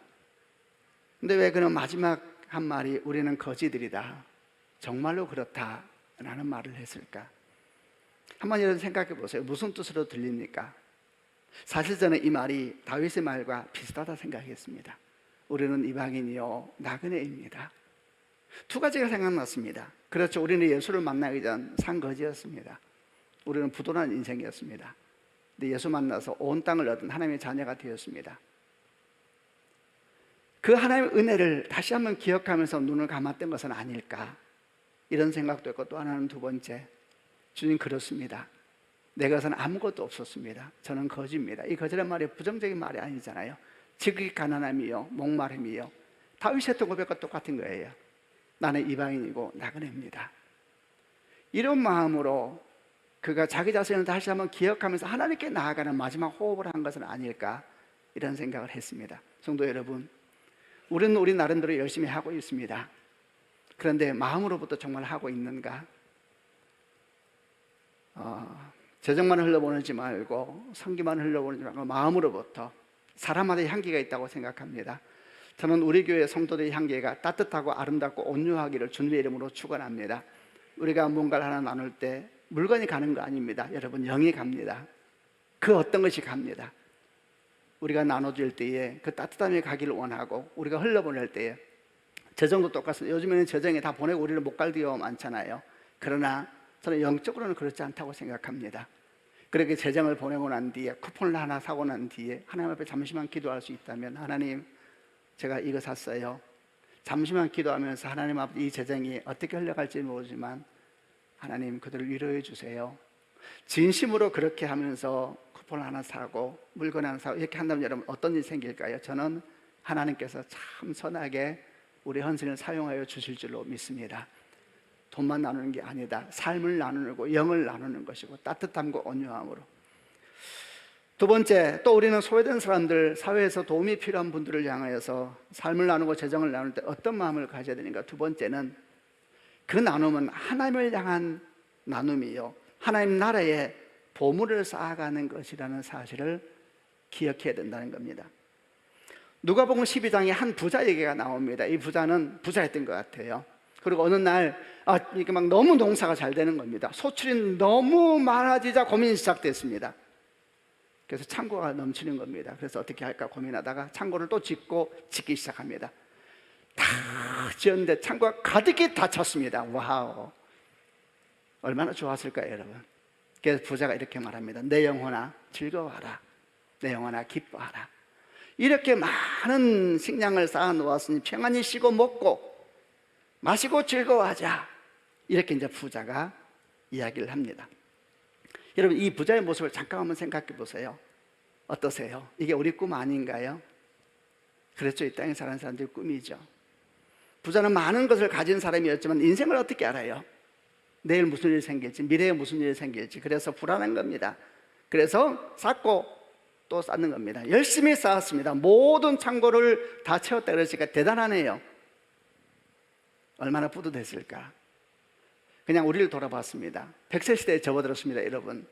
Speaker 2: 근데 왜 그는 마지막 한 말이 우리는 거지들이다, 정말로 그렇다 라는 말을 했을까? 한번 이런 생각해 보세요. 무슨 뜻으로 들립니까? 사실 저는 이 말이 다윗의 말과 비슷하다 생각했습니다. 우리는 이방인이요 나그네입니다. 두 가지가 생각났습니다. 그렇죠. 우리는 예수를 만나기 전 산거지였습니다. 우리는 부도난 인생이었습니다. 근데 예수 만나서 온 땅을 얻은 하나님의 자녀가 되었습니다. 그 하나님의 은혜를 다시 한번 기억하면서 눈을 감았던 것은 아닐까, 이런 생각도 있고, 또 하나는 두 번째, 주님 그렇습니다. 내 것은 아무것도 없었습니다. 저는 거지입니다. 이 거지란 말이 부정적인 말이 아니잖아요. 지극히 가난함이요 목마름이요. 다윗이 했던 고백과 똑같은 거예요. 나는 이방인이고 나그네입니다. 이런 마음으로 그가 자기 자신을 다시 한번 기억하면서 하나님께 나아가는 마지막 호흡을 한 것은 아닐까, 이런 생각을 했습니다. 성도 여러분, 우리는 우리 나름대로 열심히 하고 있습니다. 그런데 마음으로부터 정말 하고 있는가? 재정만 흘려보내지 말고 성기만 흘려보내지 말고 마음으로부터 사람마다 향기가 있다고 생각합니다. 저는 우리 교회 성도들의 향기가 따뜻하고 아름답고 온유하기를 주님의 이름으로 축원합니다. 우리가 뭔가를 하나 나눌 때 물건이 가는 거 아닙니다. 여러분, 영이 갑니다. 그 어떤 것이 갑니다. 우리가 나눠줄 때에 그 따뜻함이 가기를 원하고, 우리가 흘려보낼 때에 재정도 똑같습니다. 요즘에는 재정에 다 보내고 우리를 못 갈 때가 많잖아요. 그러나 저는 영적으로는 그렇지 않다고 생각합니다. 그렇게 재정을 보내고 난 뒤에, 쿠폰을 하나 사고 난 뒤에 하나님 앞에 잠시만 기도할 수 있다면, 하나님, 제가 이거 샀어요. 잠시만 기도하면서 하나님 앞에 이 재정이 어떻게 흘러갈지 모르지만 하나님, 그들을 위로해 주세요. 진심으로 그렇게 하면서 쿠폰을 하나 사고 물건 하나 사고 이렇게 한다면 여러분, 어떤 일이 생길까요? 저는 하나님께서 참 선하게 우리 헌신을 사용하여 주실 줄로 믿습니다. 돈만 나누는 게 아니다. 삶을 나누고 영을 나누는 것이고 따뜻함과 온유함으로. 두 번째, 또 우리는 소외된 사람들, 사회에서 도움이 필요한 분들을 향하여서 삶을 나누고 재정을 나눌 때 어떤 마음을 가져야 되는가? 두 번째는 그 나눔은 하나님을 향한 나눔이요, 하나님 나라의 보물을 쌓아가는 것이라는 사실을 기억해야 된다는 겁니다. 누가복음 12장에 한 부자 얘기가 나옵니다. 이 부자는 부자였던 것 같아요. 그리고 어느 날 이게 막 너무 농사가 잘 되는 겁니다. 소출이 너무 많아지자 고민이 시작됐습니다. 그래서 창고가 넘치는 겁니다. 그래서 어떻게 할까 고민하다가 창고를 또 짓기 시작합니다. 다 지었는데 창고가 가득히 다 찼습니다. 와우, 얼마나 좋았을까요, 여러분? 그래서 부자가 이렇게 말합니다. 내 영혼아 즐거워하라, 내 영혼아 기뻐하라. 이렇게 많은 식량을 쌓아 놓았으니 평안히 쉬고 먹고 마시고 즐거워하자. 이렇게 이제 부자가 이야기를 합니다. 여러분, 이 부자의 모습을 잠깐 한번 생각해 보세요. 어떠세요? 이게 우리 꿈 아닌가요? 그렇죠. 이 땅에 사는 사람들의 꿈이죠. 부자는 많은 것을 가진 사람이었지만 인생을 어떻게 알아요? 내일 무슨 일이 생길지, 미래에 무슨 일이 생길지. 그래서 불안한 겁니다. 그래서 쌓고 또 쌓는 겁니다. 열심히 쌓았습니다. 모든 창고를 다 채웠다 그러니까 대단하네요. 얼마나 뿌듯했을까. 그냥 우리를 돌아봤습니다. 100세 시대에 접어들었습니다. 여러분,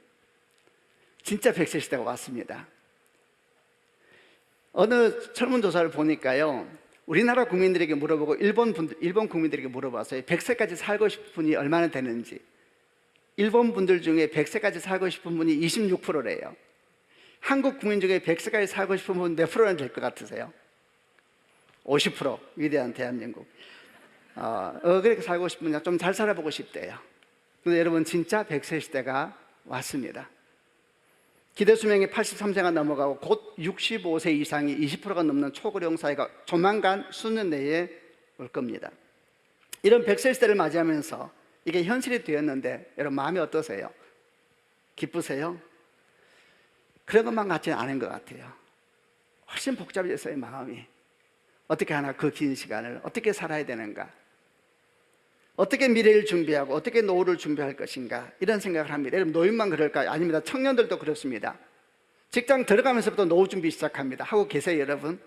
Speaker 2: 진짜 100세 시대가 왔습니다. 어느 설문조사를 보니까요, 우리나라 국민들에게 물어보고 일본 국민들에게 물어봤어요. 100세까지 살고 싶은 분이 얼마나 되는지. 일본 분들 중에 100세까지 살고 싶은 분이 26%래요. 한국 국민 중에 100세까지 살고 싶은 분 몇 프로나 될 것 같으세요? 50%. 위대한 대한민국. 그렇게 살고 싶으면 좀 잘 살아보고 싶대요. 근데 여러분, 진짜 100세 시대가 왔습니다. 기대수명이 83세가 넘어가고 곧 65세 이상이 20%가 넘는 초고령 사회가 조만간 수년 내에 올 겁니다. 이런 100세 시대를 맞이하면서 이게 현실이 되었는데 여러분, 마음이 어떠세요? 기쁘세요? 그런 것만 같지는 않은 것 같아요. 훨씬 복잡해졌어요, 마음이. 어떻게 하나 그 긴 시간을 어떻게 살아야 되는가, 어떻게 미래를 준비하고 어떻게 노후를 준비할 것인가, 이런 생각을 합니다. 여러분, 노인만 그럴까요? 아닙니다. 청년들도 그렇습니다. 직장 들어가면서부터 노후 준비 시작합니다. 하고 계세요, 여러분?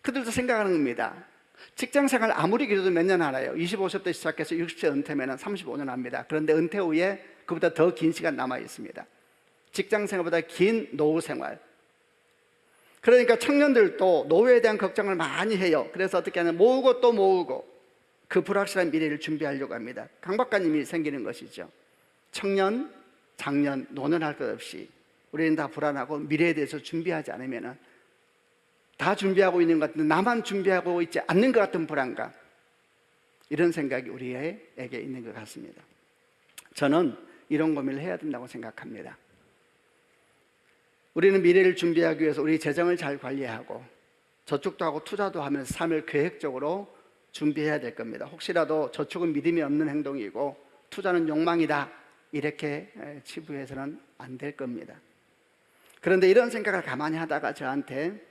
Speaker 2: 그들도 생각하는 겁니다. 직장생활 아무리 길어도 몇 년 알아요. 25세 시작해서 60세 은퇴면 35년 합니다. 그런데 은퇴 후에 그보다 더 긴 시간 남아 있습니다. 직장생활보다 긴 노후생활. 그러니까 청년들도 노후에 대한 걱정을 많이 해요. 그래서 어떻게 하냐, 모으고 또 모으고 그 불확실한 미래를 준비하려고 합니다. 강박관념이 생기는 것이죠. 청년, 장년, 노년 할 것 없이 우리는 다 불안하고 미래에 대해서 준비하지 않으면 다 준비하고 있는 것 같은데 나만 준비하고 있지 않는 것 같은 불안감, 이런 생각이 우리에게 있는 것 같습니다. 저는 이런 고민을 해야 된다고 생각합니다. 우리는 미래를 준비하기 위해서 우리 재정을 잘 관리하고 저축도 하고 투자도 하면서 삶을 계획적으로 준비해야 될 겁니다. 혹시라도 저축은 믿음이 없는 행동이고 투자는 욕망이다, 이렇게 치부해서는 안 될 겁니다. 그런데 이런 생각을 가만히 하다가 저한테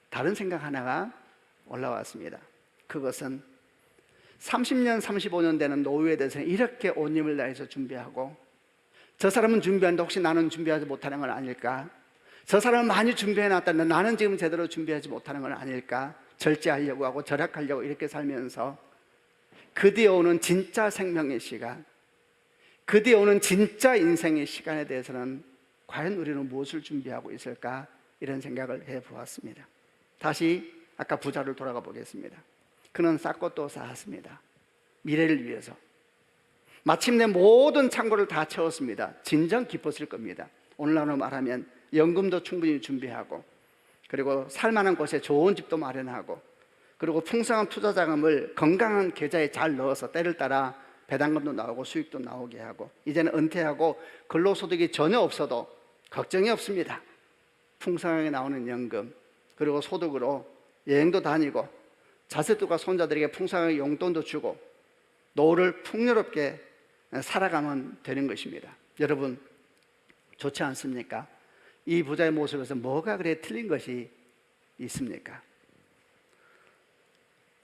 Speaker 2: 다른 생각 하나가 올라왔습니다. 그것은 30년, 35년 되는 노후에 대해서는 이렇게 온 힘을 다해서 준비하고, 저 사람은 준비하는데 혹시 나는 준비하지 못하는 건 아닐까? 저 사람은 많이 준비해놨다는데 나는 지금 제대로 준비하지 못하는 건 아닐까? 절제하려고 하고 절약하려고 이렇게 살면서 그 뒤에 오는 진짜 생명의 시간, 그 뒤에 오는 진짜 인생의 시간에 대해서는 과연 우리는 무엇을 준비하고 있을까? 이런 생각을 해보았습니다. 다시 아까 부자를 돌아가 보겠습니다. 그는 쌓고 또 쌓았습니다. 미래를 위해서. 마침내 모든 창고를 다 채웠습니다. 진정 기뻤을 겁니다. 오늘날로 말하면 연금도 충분히 준비하고, 그리고 살만한 곳에 좋은 집도 마련하고, 그리고 풍성한 투자 자금을 건강한 계좌에 잘 넣어서 때를 따라 배당금도 나오고 수익도 나오게 하고, 이제는 은퇴하고 근로소득이 전혀 없어도 걱정이 없습니다. 풍성하게 나오는 연금, 그리고 소득으로 여행도 다니고 자식들과 손자들에게 풍성하게 용돈도 주고 노후를 풍요롭게 살아가면 되는 것입니다. 여러분, 좋지 않습니까? 이 부자의 모습에서 뭐가 그래 틀린 것이 있습니까?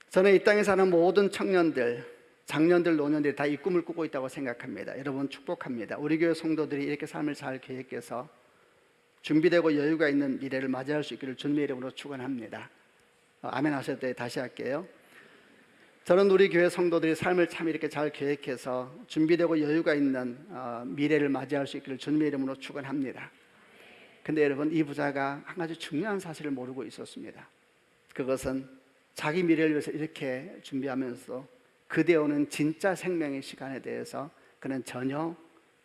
Speaker 2: 저는 이 땅에 사는 모든 청년들, 장년들, 노년들이 다 이 꿈을 꾸고 있다고 생각합니다. 여러분, 축복합니다. 우리 교회 성도들이 이렇게 삶을 잘 계획해서 준비되고 여유가 있는 미래를 맞이할 수 있기를 주님의 이름으로 축원합니다. 아멘 하실 때 다시 할게요. 저는 우리 교회 성도들이 삶을 참 이렇게 잘 계획해서 준비되고 여유가 있는 미래를 맞이할 수 있기를 주님의 이름으로 축원합니다. 근데 여러분, 이 부자가 한 가지 중요한 사실을 모르고 있었습니다. 그것은 자기 미래를 위해서 이렇게 준비하면서 그대 오는 진짜 생명의 시간에 대해서 그는 전혀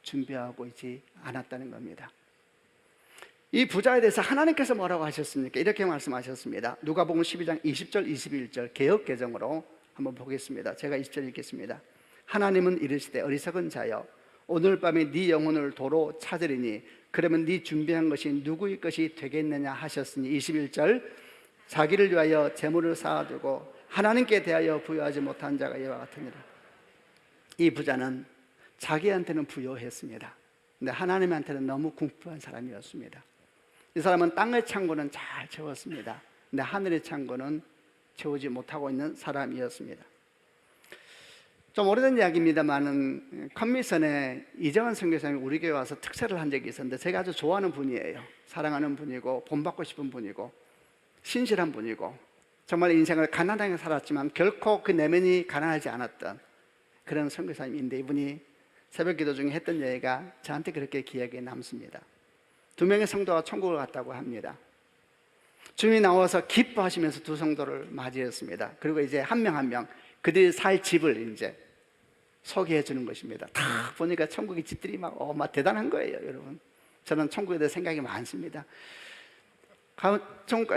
Speaker 2: 준비하고 있지 않았다는 겁니다. 이 부자에 대해서 하나님께서 뭐라고 하셨습니까? 이렇게 말씀하셨습니다. 누가복음 12장 20절 21절 개역 개정으로 한번 보겠습니다. 제가 20절 읽겠습니다. 하나님은 이르시되 어리석은 자여, 오늘 밤에 네 영혼을 도로 찾으리니 그러면 네 준비한 것이 누구의 것이 되겠느냐 하셨으니, 21절 자기를 위하여 재물을 쌓아두고 하나님께 대하여 부여하지 못한 자가 이와 같으니라. 이 부자는 자기한테는 부여했습니다. 근데 하나님한테는 너무 궁핍한 사람이었습니다. 이 사람은 땅의 창고는 잘 채웠습니다. 근데 하늘의 창고는 채우지 못하고 있는 사람이었습니다. 좀 오래된 이야기입니다만은 컨미션에 이정환 선교사님이 우리 교회 와서 특세를 한 적이 있었는데, 제가 아주 좋아하는 분이에요. 사랑하는 분이고 본받고 싶은 분이고 신실한 분이고, 정말 인생을 가난하게 살았지만 결코 그 내면이 가난하지 않았던 그런 선교사님인데, 이분이 새벽 기도 중에 했던 얘기가 저한테 그렇게 기억에 남습니다. 2명의 성도가 천국을 갔다고 합니다. 주님이 나와서 기뻐하시면서 2 성도를 맞이했습니다. 그리고 이제 한 명 한 명 그들이 살 집을 이제 소개해 주는 것입니다. 다 보니까 천국의 집들이 막 대단한 거예요, 여러분. 저는 천국에 대해 생각이 많습니다.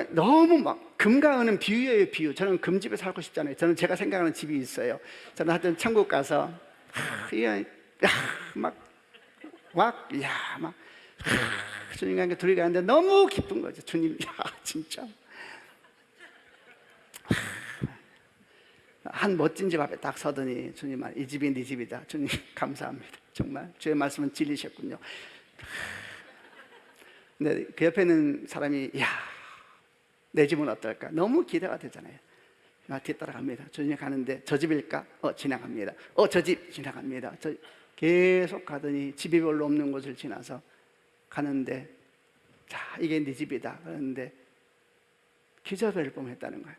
Speaker 2: 너무 막 금과 은은 비유예요, 비유. 저는 금집에 살고 싶잖아요. 저는 제가 생각하는 집이 있어요. 저는 하여튼 천국 가서 주님과 함께 둘이 가는데 너무 기쁜 거죠. 주님, 진짜 한 멋진 집 앞에 딱 서더니 주님 말, 이 집이 네 집이다. 주님 감사합니다. 정말 주의 말씀은 진리셨군요. 근데 그 옆에 있는 사람이 내 집은 어떨까? 너무 기대가 되잖아요. 뒤따라갑니다. 주님 가는데 저 집일까? 지나갑니다. 저 집 지나갑니다. 계속 가더니 집이 별로 없는 곳을 지나서 가는데, 자, 이게 네 집이다. 그런데 기저배를 뿜했다는 거예요.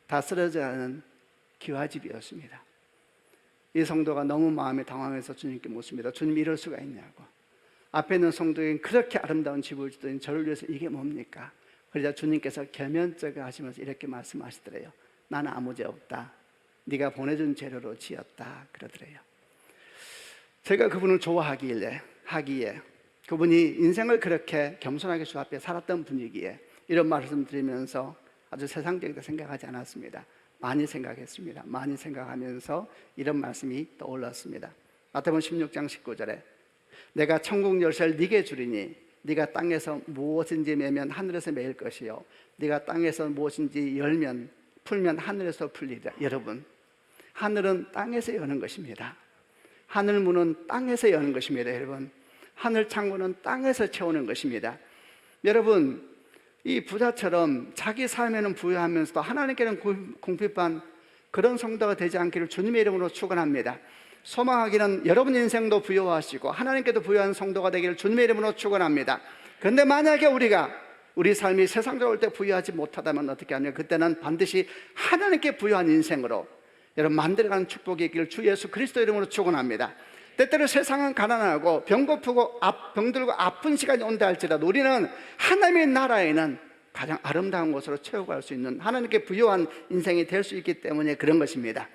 Speaker 2: 다 쓰러져가는 기와집이었습니다. 이 성도가 너무 마음에 당황해서 주님께 묻습니다. 주님, 이럴 수가 있냐고. 앞에 있는 성도에겐 그렇게 아름다운 집을 주더니 저를 위해서 이게 뭡니까? 그러자 주님께서 겸연쩍어 하시면서 이렇게 말씀하시더래요. 나는 아무 죄 없다. 네가 보내준 재료로 지었다. 그러더래요. 제가 그분을 좋아하기에 그분이 인생을 그렇게 겸손하게 주 앞에 살았던 분위기에 이런 말씀 드리면서 아주 세상적이다 생각하지 않았습니다. 많이 생각했습니다. 많이 생각하면서 이런 말씀이 떠올랐습니다. 마태복음 16장 19절에 내가 천국 열쇠를 네게 주리니 네가 땅에서 무엇인지 매면 하늘에서 매일 것이요 네가 땅에서 무엇인지 열면 풀면 하늘에서 풀리리라. 여러분, 하늘은 땅에서 여는 것입니다. 하늘 문은 땅에서 여는 것입니다. 여러분, 하늘 창고는 땅에서 채우는 것입니다. 여러분, 이 부자처럼 자기 삶에는 부유하면서도 하나님께는 궁핍한 그런 성도가 되지 않기를 주님의 이름으로 축원합니다. 소망하기는 여러분 인생도 부유하시고 하나님께도 부유한 성도가 되기를 주님의 이름으로 축원합니다. 그런데 만약에 우리 삶이 세상적으로 올 때 부유하지 못하다면 어떻게 하냐? 그때는 반드시 하나님께 부유한 인생으로, 여러분, 만들어가는 축복이 있기를 주 예수 그리스도 이름으로 축원합니다. 때때로 세상은 가난하고 병고프고 병들고 아픈 시간이 온다 할지라도 우리는 하나님의 나라에는 가장 아름다운 곳으로 채워갈 수 있는, 하나님께 부유한 인생이 될 수 있기 때문에 그런 것입니다.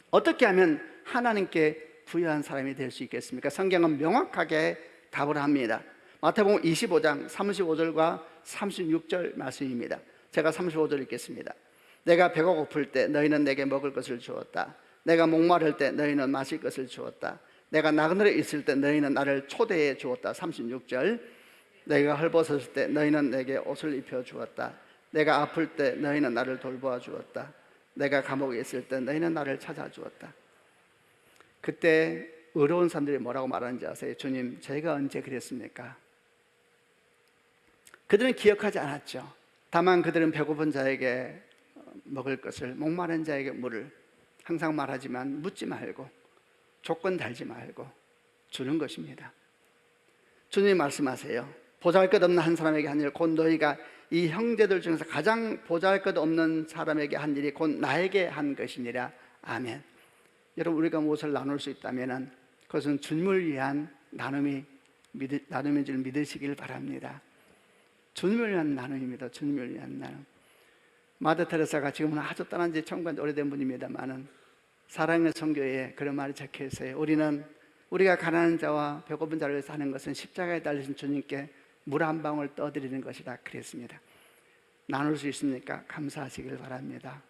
Speaker 2: 어떻게 하면 하나님께 부유한 사람이 될 수 있겠습니까? 성경은 명확하게 답을 합니다. 마태복음 25장 35절과 36절 말씀입니다. 제가 35절 읽겠습니다. 내가 배가 고플 때 너희는 내게 먹을 것을 주었다. 내가 목마를 때 너희는 마실 것을 주었다. 내가 나그네에 있을 때 너희는 나를 초대해 주었다. 36절. 내가 헐벗었을 때 너희는 내게 옷을 입혀 주었다. 내가 아플 때 너희는 나를 돌보아 주었다. 내가 감옥에 있을 때 너희는 나를 찾아주었다. 그때 의로운 사람들이 뭐라고 말하는지 아세요? 주님, 저희가 언제 그랬습니까? 그들은 기억하지 않았죠. 다만 그들은 배고픈 자에게 먹을 것을, 목마른 자에게 물을 항상 말하지만 묻지 말고 조건 달지 말고 주는 것입니다. 주님이 말씀하세요. 보잘것없는 한 사람에게 한 일, 곧 너희가 이 형제들 중에서 가장 보잘것없는 사람에게 한 일이 곧 나에게 한 것이니라. 아멘. 여러분, 우리가 무엇을 나눌 수 있다면 그것은 주님을 위한 나눔인 줄 믿으시길 바랍니다. 주님을 위한 나눔입니다. 주님을 위한 나눔. 마더 테레사가 지금은 아주 떠난 지 천년 오래된 분입니다만은 사랑의 선교에 그런 말이 적혀 있어요. 우리가 가난한 자와 배고픈 자를 위해서 하는 것은 십자가에 달리신 주님께 물 한 방울 떠드리는 것이다 그랬습니다. 나눌 수 있으니까 감사하시길 바랍니다.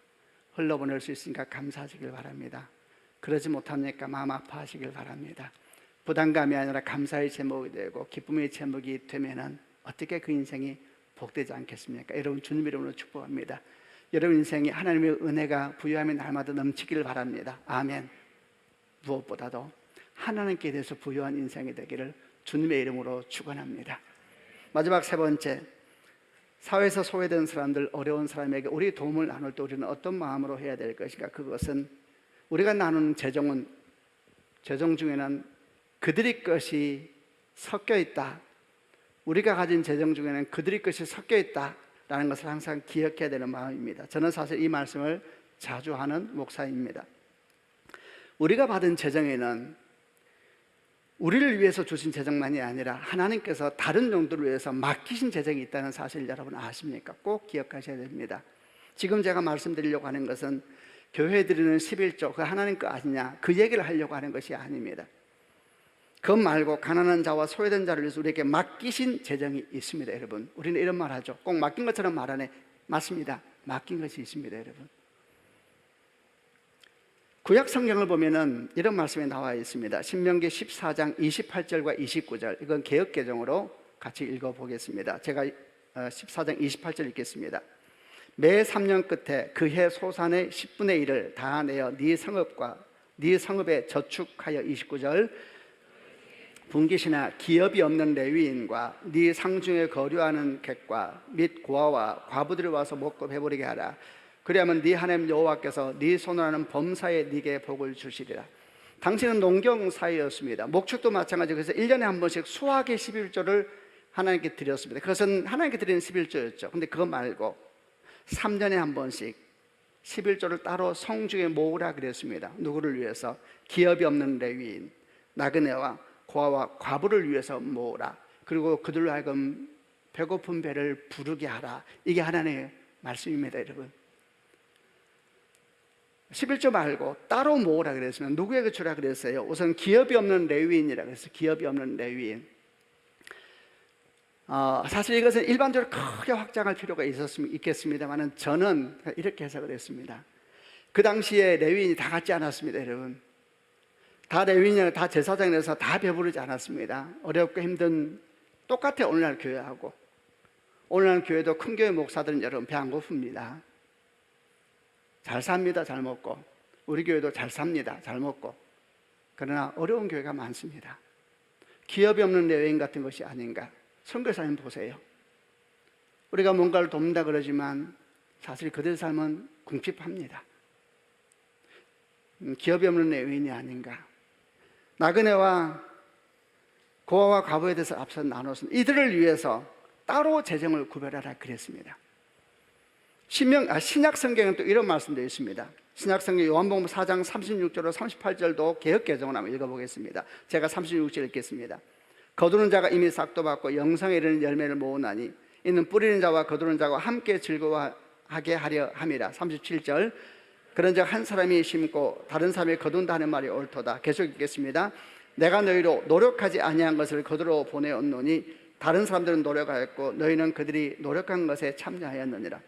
Speaker 2: 흘러보낼 수 있으니까 감사하시길 바랍니다. 그러지 못합니까? 마음 아파하시길 바랍니다. 부담감이 아니라 감사의 제목이 되고 기쁨의 제목이 되면은 어떻게 그 인생이 복되지 않겠습니까? 여러분, 주님 이름으로 축복합니다. 여러분 인생이 하나님의 은혜가 부유함이 날마다 넘치기를 바랍니다. 아멘. 무엇보다도 하나님께 대해서 부유한 인생이 되기를 주님의 이름으로 축원합니다. 마지막 세 번째, 사회에서 소외된 사람들, 어려운 사람에게 우리 도움을 나눌 때 우리는 어떤 마음으로 해야 될 것인가? 그것은 우리가 나누는 재정 중에는 그들의 것이 섞여 있다. 우리가 가진 재정 중에는 그들의 것이 섞여 있다라는 것을 항상 기억해야 되는 마음입니다. 저는 사실 이 말씀을 자주 하는 목사입니다. 우리가 받은 재정에는 우리를 위해서 주신 재정만이 아니라 하나님께서 다른 용도를 위해서 맡기신 재정이 있다는 사실 여러분 아십니까? 꼭 기억하셔야 됩니다. 지금 제가 말씀드리려고 하는 것은 교회에 드리는 11조, 그 하나님 거 아니냐, 그 얘기를 하려고 하는 것이 아닙니다. 그것 말고 가난한 자와 소외된 자를 위해서 우리에게 맡기신 재정이 있습니다. 여러분, 우리는 이런 말 하죠. 꼭 맡긴 것처럼 말하네. 맞습니다. 맡긴 것이 있습니다. 여러분, 구약 성경을 보면은 이런 말씀이 나와 있습니다. 신명기 14장 28절과 29절. 이건 개역 개정으로 같이 읽어보겠습니다. 제가 14장 28절 읽겠습니다. 매 3년 끝에 그 해 소산의 10분의 1을 다 내어 네 성읍과 네 성읍에 저축하여. 29절. 분깃이나 기업이 없는 레위인과 네 상중에 거류하는 객과 및 고아와 과부들이 와서 먹고 배부르게 하라. 그리하면 네 하나님 여호와께서 네 손으로 하는 범사에 네게 복을 주시리라. 당시는 농경사회였습니다. 목축도 마찬가지로 그래서 1년에 한 번씩 수확의 11조를 하나님께 드렸습니다. 그것은 하나님께 드리는 11조였죠. 근데 그거 말고 3년에 한 번씩 11조를 따로 성중에 모으라 그랬습니다. 누구를 위해서? 기업이 없는 레위인, 나그네와 고아와 과부를 위해서 모으라. 그리고 그들로 하여금 배고픈 배를 부르게 하라. 이게 하나님의 말씀입니다. 여러분, 11조 말고 따로 모으라 그랬으면 누구에게 주라 그랬어요? 우선 기업이 없는 레위인이라 그랬어요. 기업이 없는 레위인. 사실 이것은 일반적으로 크게 확장할 필요가 있겠습니다만 저는 이렇게 해석을 했습니다. 그 당시에 레위인이 다 같지 않았습니다. 여러분, 다 레위인이 다 제사장이라서 다 배부르지 않았습니다. 어렵고 힘든, 똑같아. 오늘날 교회하고 오늘날 교회도 큰 교회 목사들은 여러분 배 안 고픕니다. 잘 삽니다. 잘 먹고. 우리 교회도 잘 삽니다. 잘 먹고. 그러나 어려운 교회가 많습니다. 기업이 없는 레위인 같은 것이 아닌가. 선교사님 보세요. 우리가 뭔가를 돕는다 그러지만 사실 그들 삶은 궁핍합니다. 기업이 없는 레위인이 아닌가. 나그네와 고아와 과부에 대해서 앞서 나눴습니다. 이들을 위해서 따로 재정을 구별하라 그랬습니다. 신약 성경은 또 이런 말씀도 있습니다. 신약성경 요한복음 4장 36절로 38절도 개역개정을 한번 읽어보겠습니다. 제가 36절 읽겠습니다. 거두는 자가 이미 싹도 받고 영생에 이르는 열매를 모으나니 이는 뿌리는 자와 거두는 자가 함께 즐거워하게 하려 함이라. 37절 그런즉 한 사람이 심고 다른 사람이 거둔다 하는 말이 옳도다. 계속 읽겠습니다. 내가 너희로 노력하지 아니한 것을 거두러 보내었노니 다른 사람들은 노력하였고 너희는 그들이 노력한 것에 참여하였느니라.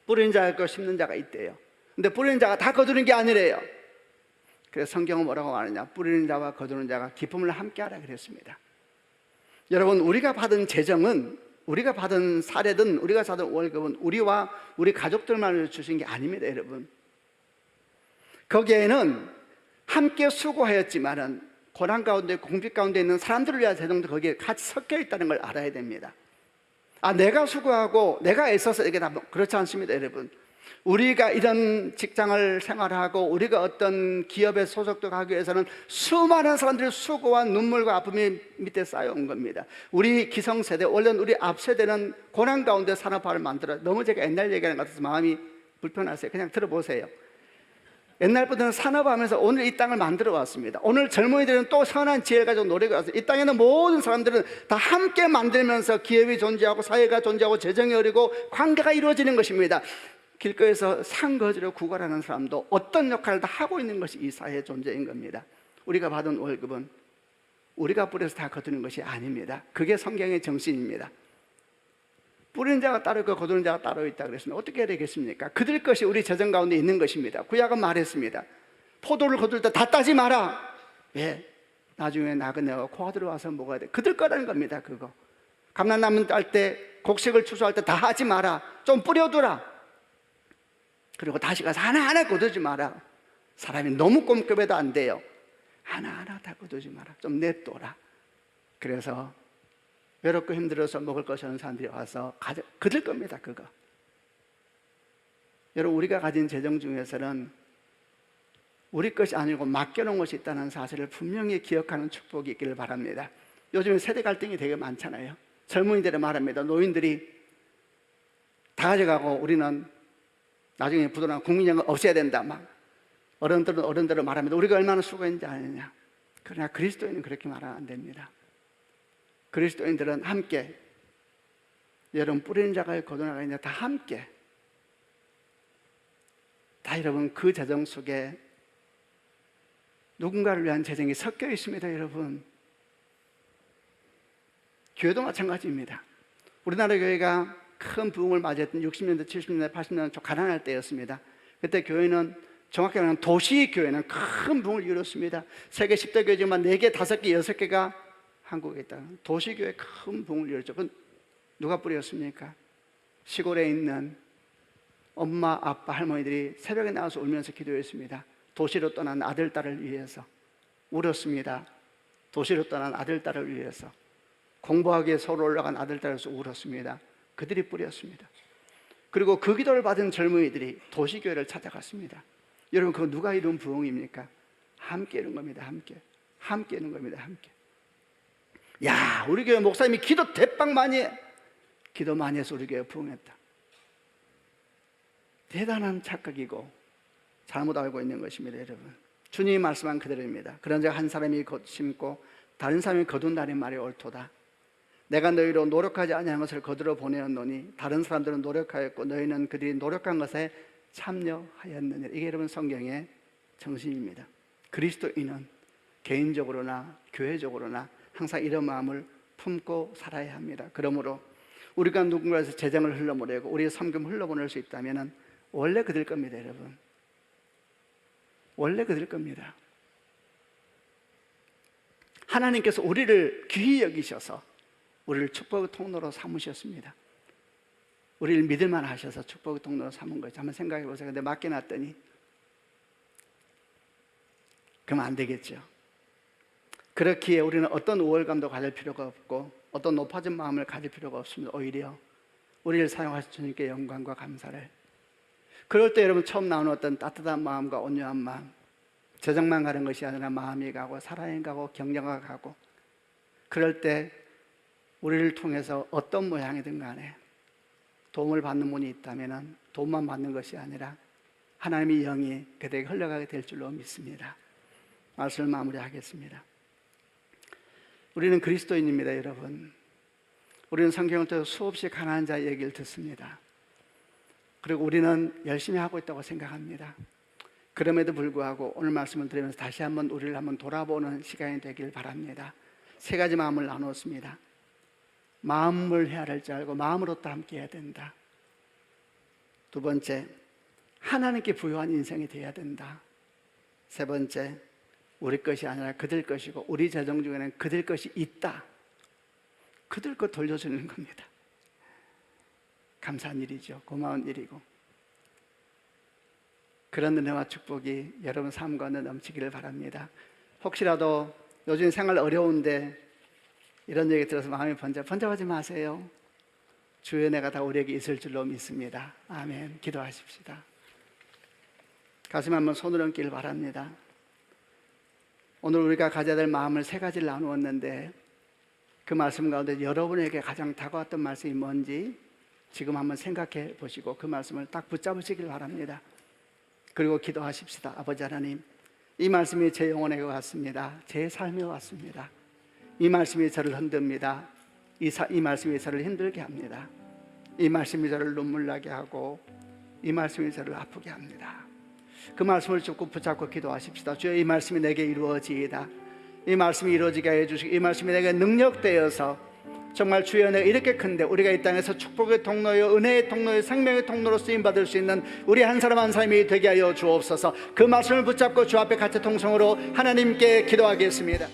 Speaker 2: 뿌리는 자가 있고 심는 자가 있대요. 근데 뿌리는 자가 다 거두는 게 아니래요. 그래서 성경은 뭐라고 말하냐? 뿌리는 자와 거두는 자가 기쁨을 함께 하라 그랬습니다. 여러분, 우리가 받은 재정은, 우리가 받은 사례든 우리가 받은 월급은 우리와 우리 가족들만을 주신 게 아닙니다, 여러분. 거기에는 함께 수고하였지만은 고난 가운데 공비 가운데 있는 사람들을 위한 재정도 거기에 같이 섞여 있다는 걸 알아야 됩니다. 내가 수고하고 내가 애써서 이게 다 그렇지 않습니다, 여러분. 우리가 이런 직장을 생활하고 우리가 어떤 기업에 소속도 가기 위해서는 수많은 사람들의 수고와 눈물과 아픔이 밑에 쌓여온 겁니다. 우리 기성세대, 원래는 우리 앞세대는 고난 가운데 산업화를 만들어요. 너무 제가 옛날 얘기하는 것 같아서 마음이 불편하세요. 그냥 들어보세요. 옛날부터는 산업화하면서 오늘 이 땅을 만들어 왔습니다. 오늘 젊은이들은 또 선한 지혜를 가지고 노력해 왔어요. 이 땅에는 모든 사람들은 다 함께 만들면서 기업이 존재하고 사회가 존재하고 재정이 흐르고 관계가 이루어지는 것입니다. 길거리에서 상거지로 구걸하는 사람도 어떤 역할을 다 하고 있는 것이 이 사회의 존재인 겁니다. 우리가 받은 월급은 우리가 뿌려서 다 거두는 것이 아닙니다. 그게 성경의 정신입니다. 뿌리는 자가 따로 있고 거두는 자가 따로 있다 그랬으면 어떻게 해야 되겠습니까? 그들 것이 우리 재정 가운데 있는 것입니다. 구약은 말했습니다. 포도를 거둘 때 다 따지 마라. 왜? 나중에 나그네와 코가 들어와서 먹어야 돼. 그들 거라는 겁니다. 그거. 감람나무 딸 때, 곡식을 추수할 때 다 하지 마라. 좀 뿌려두라. 그리고 다시 가서 하나하나 거두지 마라. 사람이 너무 꼼꼼해도 안 돼요. 하나하나 다 거두지 마라. 좀 냅둬라. 그래서 외롭고 힘들어서 먹을 것이 없는 사람들이 와서 그들 겁니다. 그거. 여러분, 우리가 가진 재정 중에서는 우리 것이 아니고 맡겨놓은 것이 있다는 사실을 분명히 기억하는 축복이 있기를 바랍니다. 요즘에 세대 갈등이 되게 많잖아요. 젊은이들이 말합니다. 노인들이 다 가져가고 우리는 나중에 부도나 국민연금 없애야 된다. 막 어른들은 어른대로 말합니다. 우리가 얼마나 수고했는지 아느냐. 그러나 그리스도인은 그렇게 말하면 안 됩니다. 그리스도인들은 함께, 여러분 뿌리는 자가 거두나가 있냐, 다 함께, 다 여러분 그 재정 속에 누군가를 위한 재정이 섞여 있습니다. 여러분, 교회도 마찬가지입니다. 우리나라 교회가 큰 부흥을 맞이했던 60년대, 70년대, 80년대 좀 가난할 때였습니다. 그때 교회는 정확히 말하면 도시교회는 큰 부흥을 이뤘습니다. 세계 10대 교회 중만 4개, 5개, 6개가 한국에 있다. 도시교회 큰 부흥을 이뤘죠. 그건 누가 뿌렸습니까? 시골에 있는 엄마, 아빠, 할머니들이 새벽에 나와서 울면서 기도했습니다. 도시로 떠난 아들, 딸을 위해서 울었습니다. 도시로 떠난 아들, 딸을 위해서 공부하기에 서울 올라간 아들, 딸에서 울었습니다. 그들이 뿌렸습니다. 그리고 그 기도를 받은 젊은이들이 도시교회를 찾아갔습니다. 여러분, 그거 누가 이룬 부흥입니까? 함께 이룬 겁니다. 함께 이룬 겁니다. 함께. 야, 우리 교회 목사님이 기도 대빵 많이 해. 기도 많이 해서 우리 교회 부흥했다. 대단한 착각이고 잘못 알고 있는 것입니다. 여러분, 주님이 말씀한 그대로입니다. 그런즉 한 사람이 심고 다른 사람이 거둔다는 말이 옳도다. 내가 너희로 노력하지 아니한 것을 거두러 보내었노니 다른 사람들은 노력하였고 너희는 그들이 노력한 것에 참여하였느니라. 이게 여러분 성경의 정신입니다. 그리스도인은 개인적으로나 교회적으로나 항상 이런 마음을 품고 살아야 합니다. 그러므로 우리가 누군가에서 재정을 흘러보내고 우리의 섬김을 흘러보낼 수 있다면 원래 그들 겁니다. 여러분, 원래 그들 겁니다. 하나님께서 우리를 귀히 여기셔서 우리를 축복의 통로로 삼으셨습니다. 우리를 믿을만 하셔서 축복의 통로로 삼은 거죠. 한번 생각해 보세요. 근데 맡겨놨더니 그러면 안 되겠죠. 그렇기에 우리는 어떤 우월감도 가질 필요가 없고 어떤 높아진 마음을 가질 필요가 없습니다. 오히려 우리를 사용하신 주님께 영광과 감사를. 그럴 때 여러분 처음 나오는 어떤 따뜻한 마음과 온유한 마음, 재정만 가는 것이 아니라 마음이 가고 사랑이 가고 격려가 가고, 그럴 때 우리를 통해서 어떤 모양이든 간에 도움을 받는 분이 있다면 도움만 받는 것이 아니라 하나님의 영이 그들에게 흘러가게 될 줄로 믿습니다. 말씀을 마무리하겠습니다. 우리는 그리스도인입니다, 여러분. 우리는 성경을 통해 수없이 가난한 자의 얘기를 듣습니다. 그리고 우리는 열심히 하고 있다고 생각합니다. 그럼에도 불구하고 오늘 말씀을 들으면서 다시 한번 우리를 한번 돌아보는 시간이 되길 바랍니다. 세 가지 마음을 나눴습니다. 마음을 헤아릴 줄 알고 마음으로도 함께 해야 된다. 두 번째, 하나님께 부유한 인생이 되어야 된다. 세 번째, 우리 것이 아니라 그들 것이고 우리 재정 중에는 그들 것이 있다. 그들 것 돌려주는 겁니다. 감사한 일이죠. 고마운 일이고. 그런 은혜와 축복이 여러분 삶 가운데 넘치기를 바랍니다. 혹시라도 요즘 생활 어려운데 이런 얘기 들어서 마음이 번잡하지 마세요. 주의 은혜가 다 우리에게 있을 줄로 믿습니다. 아멘. 기도하십시다. 가슴에 한번 손을 얹기를 바랍니다. 오늘 우리가 가져야 될 마음을 세 가지를 나누었는데 그 말씀 가운데 여러분에게 가장 다가왔던 말씀이 뭔지 지금 한번 생각해 보시고 그 말씀을 딱 붙잡으시길 바랍니다. 그리고 기도하십시다. 아버지 하나님, 이 말씀이 제 영혼에게 왔습니다. 제 삶에 왔습니다. 이 말씀이 저를 흔듭니다. 이 말씀이 저를 힘들게 합니다. 이 말씀이 저를 눈물 나게 하고 이 말씀이 저를 아프게 합니다. 그 말씀을 붙잡고 기도하십시다. 주여, 이 말씀이 내게 이루어지이다. 이 말씀이 이루어지게 해주시고 이 말씀이 내게 능력되어서 정말 주의 은혜가 이렇게 큰데 우리가 이 땅에서 축복의 통로요, 은혜의 통로요, 생명의 통로로 쓰임받을 수 있는 우리 한 사람 한 사람이 되게 하여 주옵소서. 그 말씀을 붙잡고 주 앞에 같이 통성으로 하나님께 기도하겠습니다.